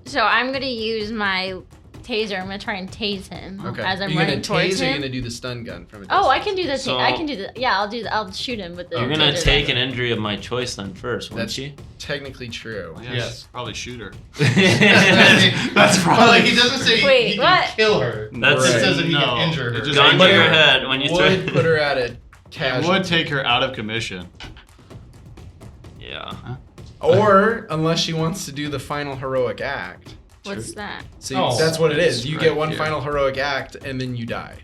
So I'm gonna use my taser. I'm gonna try and tase him
Okay.
as I'm
Are you
running
gonna
towards
tase or are you
him.
gonna do the stun gun from a
Oh, I
distance?
can do the.
So-
I can do the. Yeah, I'll do. I'll shoot him with the.
You're gonna
taser
take
gun.
an injury of my choice then first, wouldn't
That's
you?
technically true.
Yeah,
Yes.
probably shoot her.
That's probably like he doesn't say
Wait,
he
what?
can kill her.
That's
He
Right.
says that he
No,
can injure her.
it just-
Gun to
Would-
your head when you
Would
throw.
put her at a
It
casualty.
would take her out of commission.
Yeah.
Or unless she wants to do the final heroic act.
What's that?
See,
Oh,
that's what it is. You get
right
one
here.
final heroic act and then you die.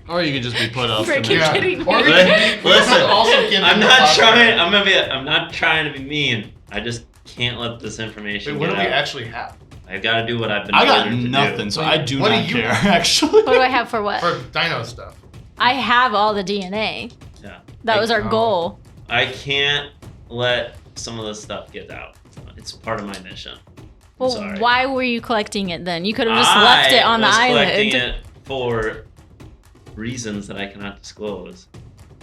Or you could just be put up.
Freaking
Yeah.
kidding me.
Or we
Listen,
also give
I'm
them
not
the
trying.
possibility.
I'm not trying to be mean. I just can't let this information
Wait, what
get
do we
out.
actually have
I've got to do what I've been.
I got
ordered to
nothing,
do.
so I do
What do
not
you
care,
want?
actually.
What do I have for what?
for dino stuff?
I have all the DNA.
Yeah.
That was our
Oh.
goal.
I can't let some of this stuff get out. It's part of my mission.
Well,
Sorry.
why were you collecting it then? You could have just left it on the
I was
island.
collecting it for reasons that I cannot disclose.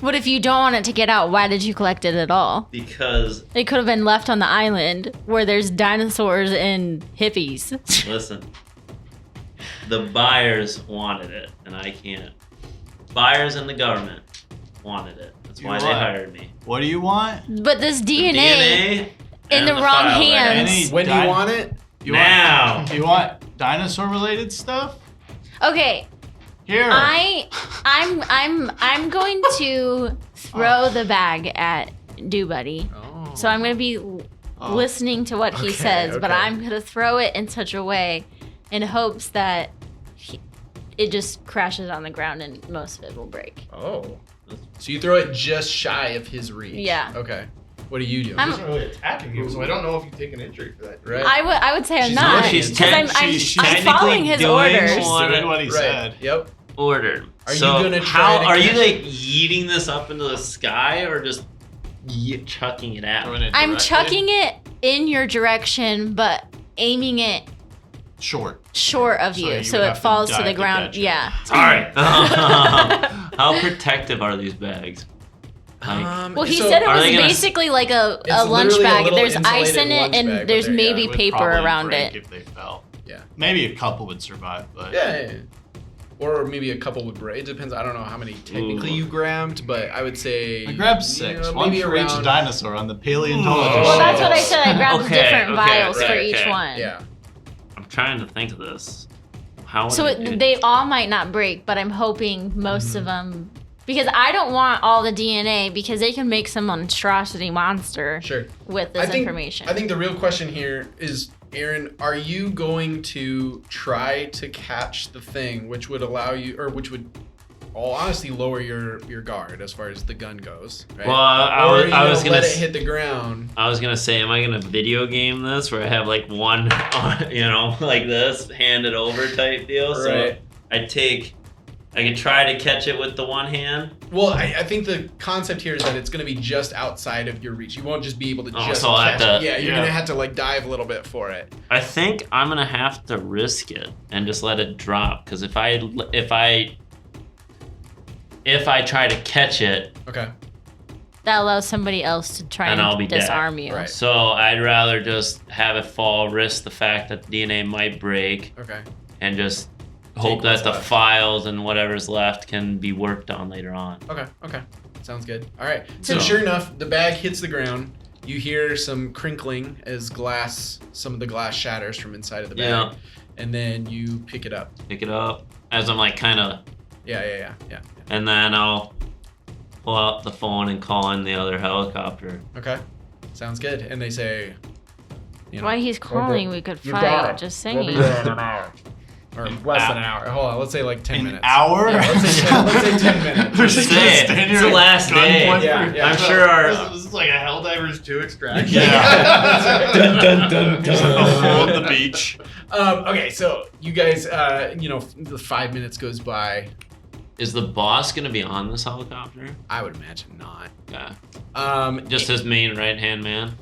What if you don't want it to get out? Why did you collect it at all?
Because,
It could have been left on the island where there's dinosaurs and hippies.
listen, the buyers wanted it, and I can't. Buyers and the government wanted it. That's
You
why they
what?
hired me.
What do you want?
But this
The
DNA,
DNA
in
and
the wrong
file
hands.
Any
When do you want it?
You
Now.
Want, you want dinosaur-related stuff?
Okay,
Here.
I'm going to throw the bag at Do Buddy.
Oh.
So I'm going to be
Oh.
listening to what he
Okay,
says, but
okay.
I'm going to throw it in such a way in hopes that it just crashes on the ground and most of it will break.
Oh. So you throw it just shy of his reach.
Yeah.
Okay. What do you do?
He wasn't really attacking you, so I don't know if you take an injury for that.
Right.
I would say I'm
She's
not.
not. She's
'cause
she's
I'm
technically
following his
doing
orders.
She's
what-
doing what he
Right.
said.
Yep.
Ordered.
Are you
So
gonna try to
are you
catch-
like yeeting this up into the sky or just chucking it at
Throwing
me?
it
I'm
directly.
chucking it in your direction, but aiming it
Short.
short of
So
you,
you
so
would
it
have to
falls to
dive
the
to
ground.
catch it.
Yeah.
All right. How protective are these bags? Like,
Well, he
So-
said it
Are
was
they gonna-
basically like a
It's
lunch
literally a
bag.
little
There's ice
insulated
in it,
lunch bag,
and
but
there's
there you go.
maybe
It would
paper
probably
around
break
it.
if they fell.
Yeah.
Maybe a couple would survive, but
Yeah. Or maybe a couple would break. It depends. I don't know how many technically
Ooh.
you grabbed, but I would say
I grabbed
you
6,
know,
one
maybe
for each
around-
dinosaur on the paleontologist.
Oh.
Well, that's
sheet.
what I said. I grabbed
Okay,
different
okay,
vials for
okay,
each
okay.
one.
Yeah.
I'm trying to think of this. How would
So
I do-
they all might not break, but I'm hoping most of them, because I don't want all the DNA, because they can make some monstrosity monster
Sure.
with this
I think,
information.
I think the real question here is, Aaron, are you going to try to catch the thing, which would allow you, or which would, all honestly, lower your guard as far as the gun goes, right?
Well, I
Or
was,
are you
I was
gonna
gonna
let it
s-
hit the ground.
I was gonna say, am I gonna video game this where I have like one, like this, hand it over type deal?
Right.
So I could try to catch it with the one hand.
Well, I think the concept here is that it's going to be just outside of your reach. You won't just be able to
Oh,
just
so I'll have
catch it.
to-
Yeah, you're
yeah.
going to have to like dive a little bit for it.
I think I'm gonna have to risk it and just let it drop. Because if I try to catch it,
Okay.
that allows somebody else to try
And I'll be
and
dead.
disarm you.
Right.
so I'd rather just have it fall, risk the fact that DNA might break,
Okay.
and just hope
what's
that the
left.
files and whatever's left can be worked on later on.
Okay. Okay. Sounds good. All right. So
So-
sure enough, the bag hits the ground. You hear some crinkling as some of the glass shatters from inside of the bag.
Yeah.
And then you pick it up.
Pick it up as I'm like kind of,
Yeah.
and then I'll pull out the phone and call in the other helicopter.
Okay. Sounds good. And they say, you know,
While he's calling, we could
You got
fight.
it.
Just
we'll be
saying.
there in an hour. Or less than an hour. Hold on. Let's say like 10
An
minutes.
hour?
Yeah, let's say 10 minutes.
We're
Just
just gonna
say it.
stand
It's
here
the
at
last day.
gunpoint
Yeah,
for-
yeah.
I'm sure our
This is like a Helldivers 2 extraction.
Yeah.
Dun, dun, dun,
On
dun.
the beach.
Okay, so you guys, the 5 minutes goes by.
is the boss gonna be on this helicopter?
I would imagine not.
Yeah. Just his main right hand man.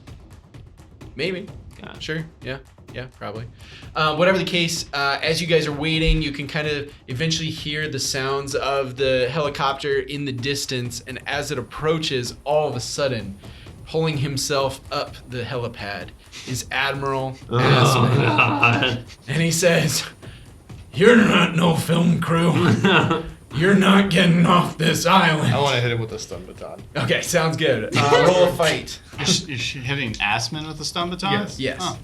Maybe.
Okay.
Sure. Yeah, probably. Whatever the case, as you guys are waiting, you can kind of eventually hear the sounds of the helicopter in the distance, and as it approaches, all of a sudden, pulling himself up the helipad is Admiral Assman.
God.
And he says, "You're not no film crew. You're not getting off this island."
I want to hit him with a stun baton.
Okay, sounds good. Roll a fight.
You're hitting Assman with a stun baton?
Yes.
Yes.
Oh.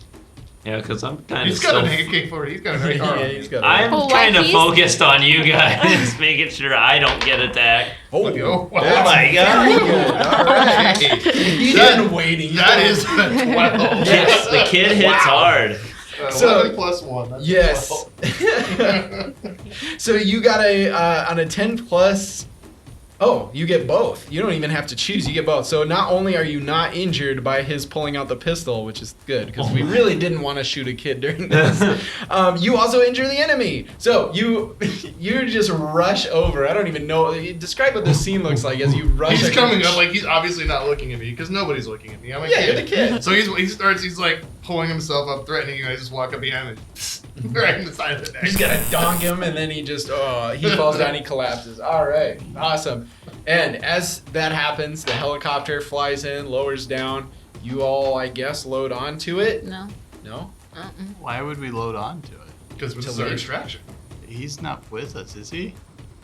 Yeah, because I'm kind of
He's got an
still.
AK-40. He's got a very hard.
Yeah, he's got
I'm
Well,
kind
why
of
he's-
focused on you guys, making sure I don't get attacked.
Oh,
wow.
that's
my God.
very good. All right. He's
That-
been waiting.
That is a 12.
Yes.
The kid hits
Wow.
hard.
So-
11 plus 1. That's
Yes.
12.
So you got on a 10 plus. Oh, you get both. You don't even have to choose. You get both. So not only are you not injured by his pulling out the pistol, which is good because we really didn't want to shoot a kid during this. You also injure the enemy. So you just rush over. I don't even know. Describe what this scene looks like as you rush.
He's coming up like he's obviously not looking at me because nobody's looking at me. I'm a
Yeah,
kid.
you're the kid.
So he's like pulling himself up, threatening you. I just walk up behind him, right in the side of the neck.
He's gonna donk him, and then he falls down. He collapses. All right, awesome. And as that happens, the helicopter flies in, lowers down. You all, I guess, load onto it.
No.
No.
Why would we load onto it?
Because this is our extraction.
He's not with us, is he?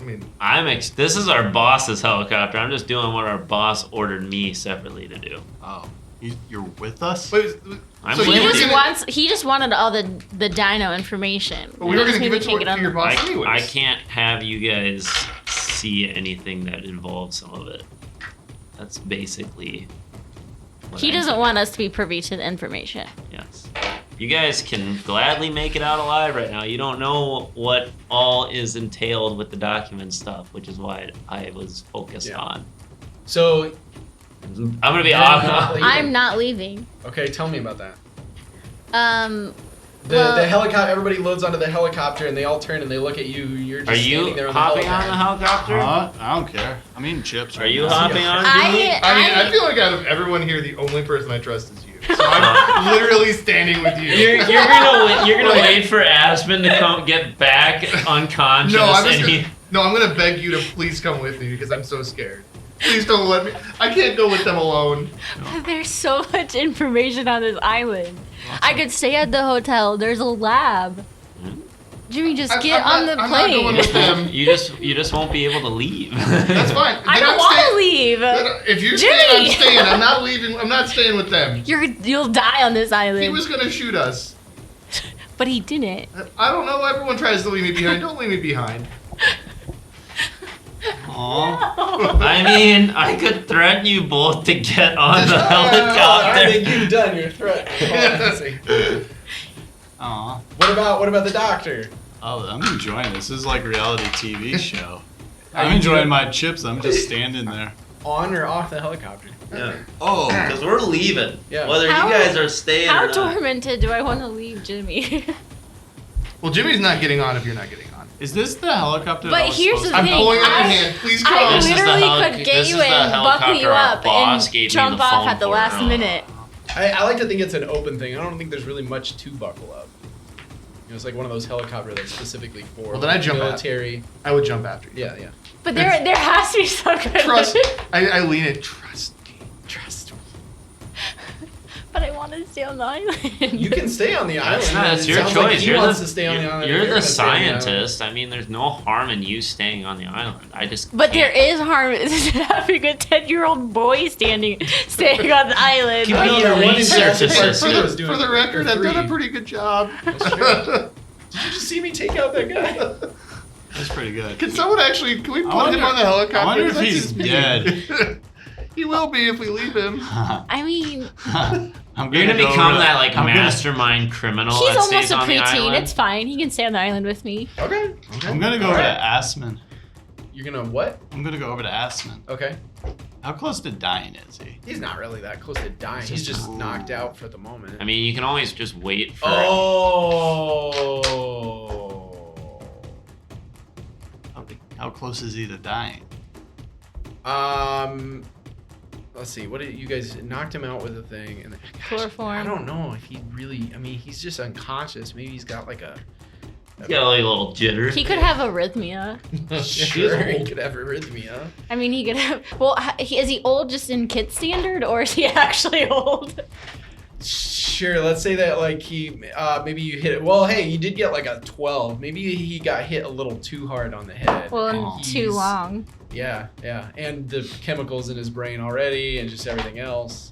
I mean,
This is our boss's helicopter. I'm just doing what our boss ordered me separately to do.
Oh, you're with us?
wait,
I'm
so
with
you
you.
were
He just wanted all the dino information.
But we were
Just
going to give
maybe
it
can't
to
get on
your
the-
boss anyways.
I can't have you guys see anything that involves some of it. That's basically what
He
I'm
doesn't
saying.
want us to be privy to the information.
Yes. You guys can gladly make it out alive right now. You don't know what all is entailed with the document stuff, which is why I was focused
Yeah.
on.
So
I'm gonna be
You're
off.
not leaving.
I'm not leaving.
Okay, tell me about that.
Well-
The helicopter. Everybody loads onto the helicopter, and they all turn and they look at you. You're just
Are
standing
you
there on
hopping
the
on the helicopter?
I don't care. I'm eating chips.
Are you
now.
hopping on? Jimmy?
I feel like out of everyone here, the only person I trust is you. So I'm literally standing with you.
You're gonna wait for Aspen to come get back unconscious.
No,
and
I'm gonna beg you to please come with me because I'm so scared. Please don't let me. I can't go with them alone.
There's so much information on this island. I could stay at the hotel. There's a lab. Jimmy, just get on the
I'm not going
plane.
with them.
you just won't be able to leave.
That's fine.
I
Then
don't
I'm
want to
staying-
leave.
If you're
Jimmy!
staying, I'm staying. I'm not leaving. I'm not staying with them.
You'll die on this island.
He was gonna shoot us.
But he didn't.
I don't know. Everyone tries to leave me behind. Don't leave me behind.
Aw.
I mean, I could threaten you both to get on the
I
helicopter.
think you've done your threat.
Aw.
What about the doctor?
Oh, I'm enjoying this. This is like a reality TV show.
Are
I'm
you
enjoying
doing-
my chips. I'm just standing there.
On or off the helicopter?
Yeah. Oh, because we're leaving.
Yeah.
Whether
How-
you guys are staying
How
or not.
tormented do I want to leave Jimmy?
Well, Jimmy's not getting on if you're not getting on.
Is this the helicopter?
But
that was
here's
supposed
the
to
I'm
thing,
pulling on your
I-
hand. Please
I
come.
This is the
literally
heli-
could
this
get
is
you
the
in, buckle you
helicopter our
up,
boss
and
gave me
jump
the
off
phone
at the
for
last
earlier.
minute.
I like to think it's an open thing. I don't think there's really much to buckle up. It's like one of those helicopters that's specifically for
Well, then I jump out.
military.
I would jump after you.
Yeah, yeah.
But there has to be some kind
Trust.
of...
I lean it. Trust me. Trust me.
But I want to stay on the island.
You can stay on the island.
That's
It
your
sounds like
choice.
he
You're
wants
the,
to stay on the island.
you're
You're
the
gonna stay on the island.
scientist. I mean, there's no harm in you staying on the island. I just
But there
can't.
is harm in having a 10-year-old boy staying on the island.
Keep
I know
being
that
a
one in
research
Jurassic Park
assistant.
2 was doing
For the
it
record,
for
I've done a
free.
pretty good job.
That's true. Did you just see me take out that guy?
That's pretty good.
Can someone actually? Can we put
wonder-
him on the helicopter?
I wonder if
That
he's
seems mean.
dead.
He will be if we leave him.
I mean,
I'm
You're gonna
go
become
over
that like
I'm gonna-
mastermind criminal
he's
that
almost
stays
a
on the
preteen.
island.
It's fine. He can stay on the island with me.
Okay.
I'm gonna go over to Assman.
You're gonna what?
I'm gonna go over to Assman.
Okay.
How close to dying is he?
He's not really that close to dying. He's just
Ooh.
knocked out for the moment.
I mean, you can always just wait for.
Oh.
How close is he to dying?
Let's see. What did you guys knocked him out with a thing? And
Chloroform.
I don't know if he really. I mean, he's just unconscious. Maybe he's got like a.
He's got like a little jitter.
He could have arrhythmia.
Sure, he could have arrhythmia.
I mean, he could have. Well, is he old just in kid standard, or is he actually old?
Sure, let's say that like he maybe you hit it. Well, hey, you did get like a 12. Maybe he got hit a little too hard on the head.
Well,
and
and too
he's-
long.
Yeah, yeah, and the chemicals in his brain already, and just everything else.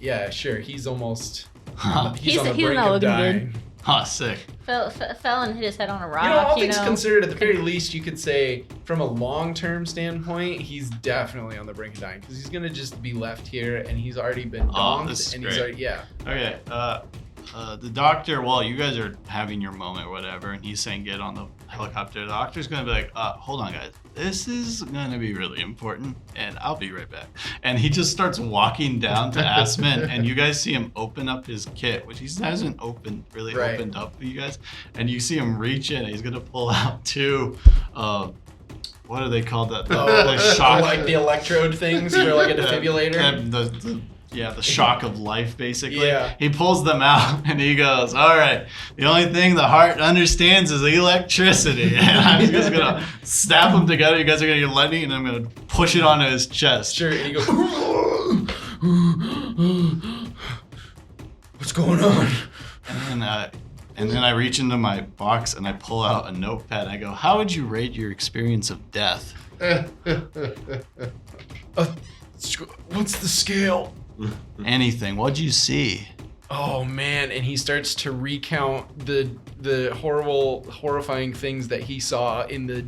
Yeah, sure, he's almost. He's on the
He's
brink
not
of
looking
dying.
Oh, sick.
Fell and hit his head on a rock.
You know, all things considered, at the very least, you could say, from a long-term standpoint, he's definitely on the brink of dying because he's gonna just be left here, and he's already been
Oh,
donked,
this is
and
great.
he's already, yeah.
Okay, the doctor, while you guys are having your moment or whatever, and he's saying get on the helicopter, the doctor's gonna be like, hold on guys, this is gonna be really important, and I'll be right back. And he just starts walking down to Assman, and you guys see him open up his kit, which he hasn't opened up for you guys, and you see him reach in, and he's gonna pull out two, what are they called? The shock,
like the electrode things for like a defibrillator.
The shock of life, basically.
Yeah.
He pulls them out and he goes, all right, the only thing the heart understands is electricity. And I'm just going to snap them together. You guys are going to get lightning, and I'm going to push it onto his chest.
Sure. And he goes, what's going on?
And then I reach into my box and I pull out a notepad. I go, how would you rate your experience of death?
What's the scale?
Anything. What'd you see?
Oh man, and he starts to recount the horrifying things that he saw in the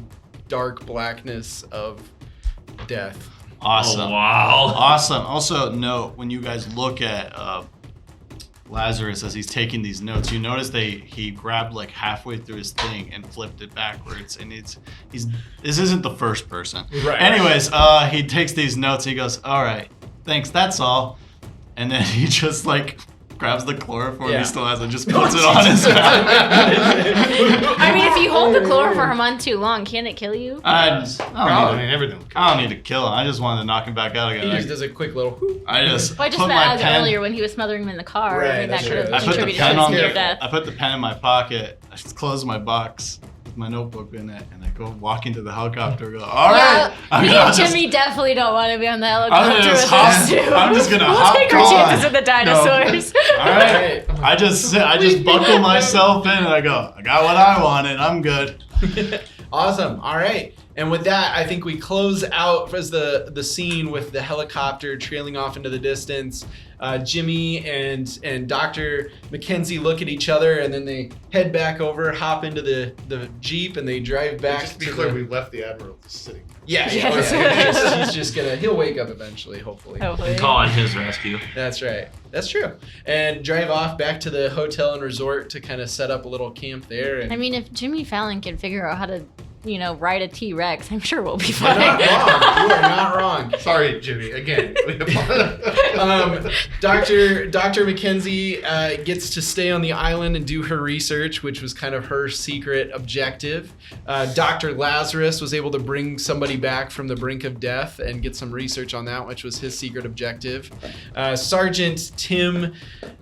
dark blackness of death.
Awesome.
Oh, wow.
Awesome. Also, note, when you guys look at Lazarus as he's taking these notes, you notice he grabbed like halfway through his thing and flipped it backwards, and this isn't the first person.
Right.
Anyways, he takes these notes, he goes, all right, thanks, that's all. And then he just like grabs the chloroform he still has and just puts it on his back.
I mean, if you hold the chloroform on too long, can it kill you?
I
everything.
don't need to kill him. I just wanted to knock him back out again.
He just does a quick little whoop.
Well, I just
put
meant
my
as
pen
earlier when he was smothering him in the car.
Right,
I mean, that
that's
could
true.
have
I put the
contributed
pen
to
on
his
there.
death.
I put the pen in my pocket. I just close my box with my notebook in it, and I go walk into the helicopter. And go, all right.
Me and Jimmy definitely don't want to be on the helicopter
just
with
hop-
us too.
I'm just gonna
we'll
hop
take our
on.
chances with the dinosaurs.
All right. I just buckle myself in, and I go, I got what I wanted. I'm good.
Awesome. All right. And with that, I think we close out as the scene with the helicopter trailing off into the distance. Jimmy and Dr. Mackenzie look at each other, and then they head back over, hop into the Jeep, and they drive back.
Just to be
to
clear,
the...
we left the Admiral just sitting.
Yeah.
Yes.
He's just he'll wake up eventually, hopefully.
Hopefully.
Call on his rescue.
That's right. That's true. And drive off back to the hotel and resort to kind of set up a little camp there. And
I mean, if Jimmy Fallon can figure out how to, ride a T-Rex, I'm sure we'll be
you're
fine.
not wrong. You are not wrong.
Sorry, Jimmy. Again.
Dr. Mackenzie gets to stay on the island and do her research, which was kind of her secret objective. Dr. Lazarus was able to bring somebody back from the brink of death and get some research on that, which was his secret objective. Sergeant Tim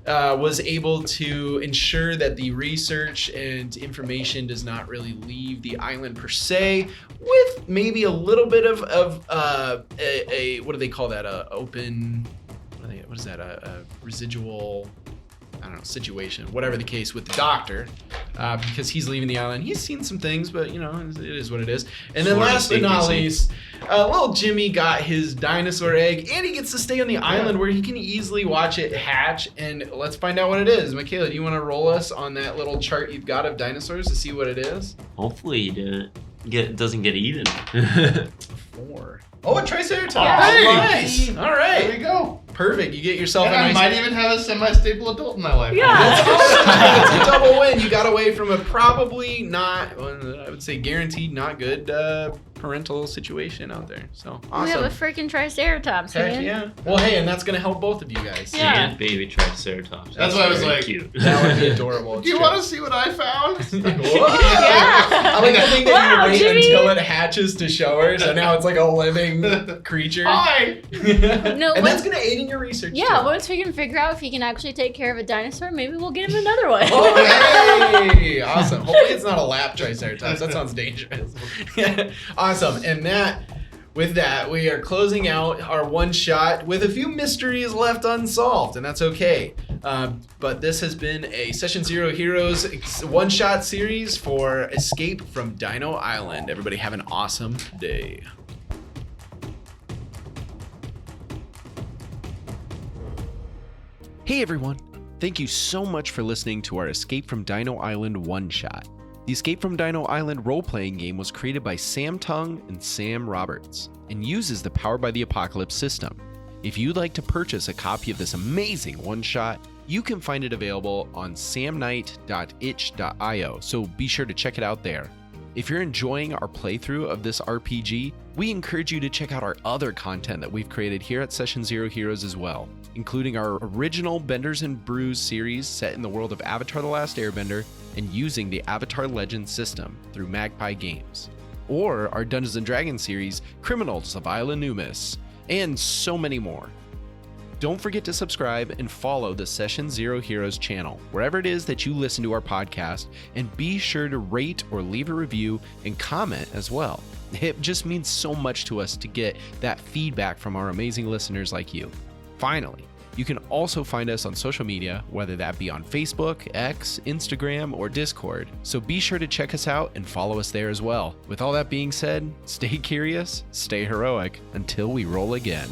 was able to ensure that the research and information does not really leave the island per se, with maybe a little bit of a what do they call that? Open. What is that? A residual. I don't know, situation, whatever the case with the doctor, because he's leaving the island. He's seen some things, but it is what it is. And then last but not least, little Jimmy got his dinosaur egg, and he gets to stay on the island where he can easily watch it hatch. And let's find out what it is. Michaela, do you want to roll us on that little chart you've got of dinosaurs to see what it is?
Hopefully he doesn't get eaten.
4. Oh, a Triceratops.
Nice.
All right.
There we go.
Perfect. You get yourself
And
a
I
nice...
might even have a semi-stable adult in my life.
It's a double win. You got away from a probably not, I would say guaranteed not good parental situation out there. So awesome.
We have a freaking Triceratops,
Heck
man.
yeah. Well, hey, and that's going to help both of you guys.
Yeah.
And baby Triceratops.
That's what I was
very
like.
Cute.
That would be adorable.
Do you want to see what I found?
Whoa.
Yeah.
I like to think that
Wow,
you wait
Jimmy.
until it hatches to show her, so now it's like a living creature.
Hi.
No,
and
what-
that's going to aid in your research.
Yeah,
too.
once we can figure out if he can actually take care of a dinosaur, maybe we'll get him another one.
Oh, hey! Awesome. Hopefully it's not a lap Triceratops. That sounds dangerous. Awesome. And with that, we are closing out our one shot with a few mysteries left unsolved, and that's okay. But this has been a Session Zero Heroes one shot series for Escape from Dino Island. Everybody have an awesome day. Hey everyone! Thank you so much for listening to our Escape from Dino Island one-shot. The Escape from Dino Island role-playing game was created by Sam Tung and Sam Roberts and uses the Powered by the Apocalypse system. If you'd like to purchase a copy of this amazing one-shot, you can find it available on samnight.itch.io, so be sure to check it out there. If you're enjoying our playthrough of this RPG, we encourage you to check out our other content that we've created here at Session Zero Heroes as well, including our original Benders and Brews series set in the world of Avatar: The Last Airbender and using the Avatar Legends system through Magpie Games, or our Dungeons & Dragons series, Criminals of Isla Numis, and so many more. Don't forget to subscribe and follow the Session Zero Heroes channel, wherever it is that you listen to our podcast, and be sure to rate or leave a review and comment as well. It just means so much to us to get that feedback from our amazing listeners like you. Finally, you can also find us on social media, whether that be on Facebook, X, Instagram, or Discord, so be sure to check us out and follow us there as well. With all that being said, stay curious, stay heroic, until we roll again.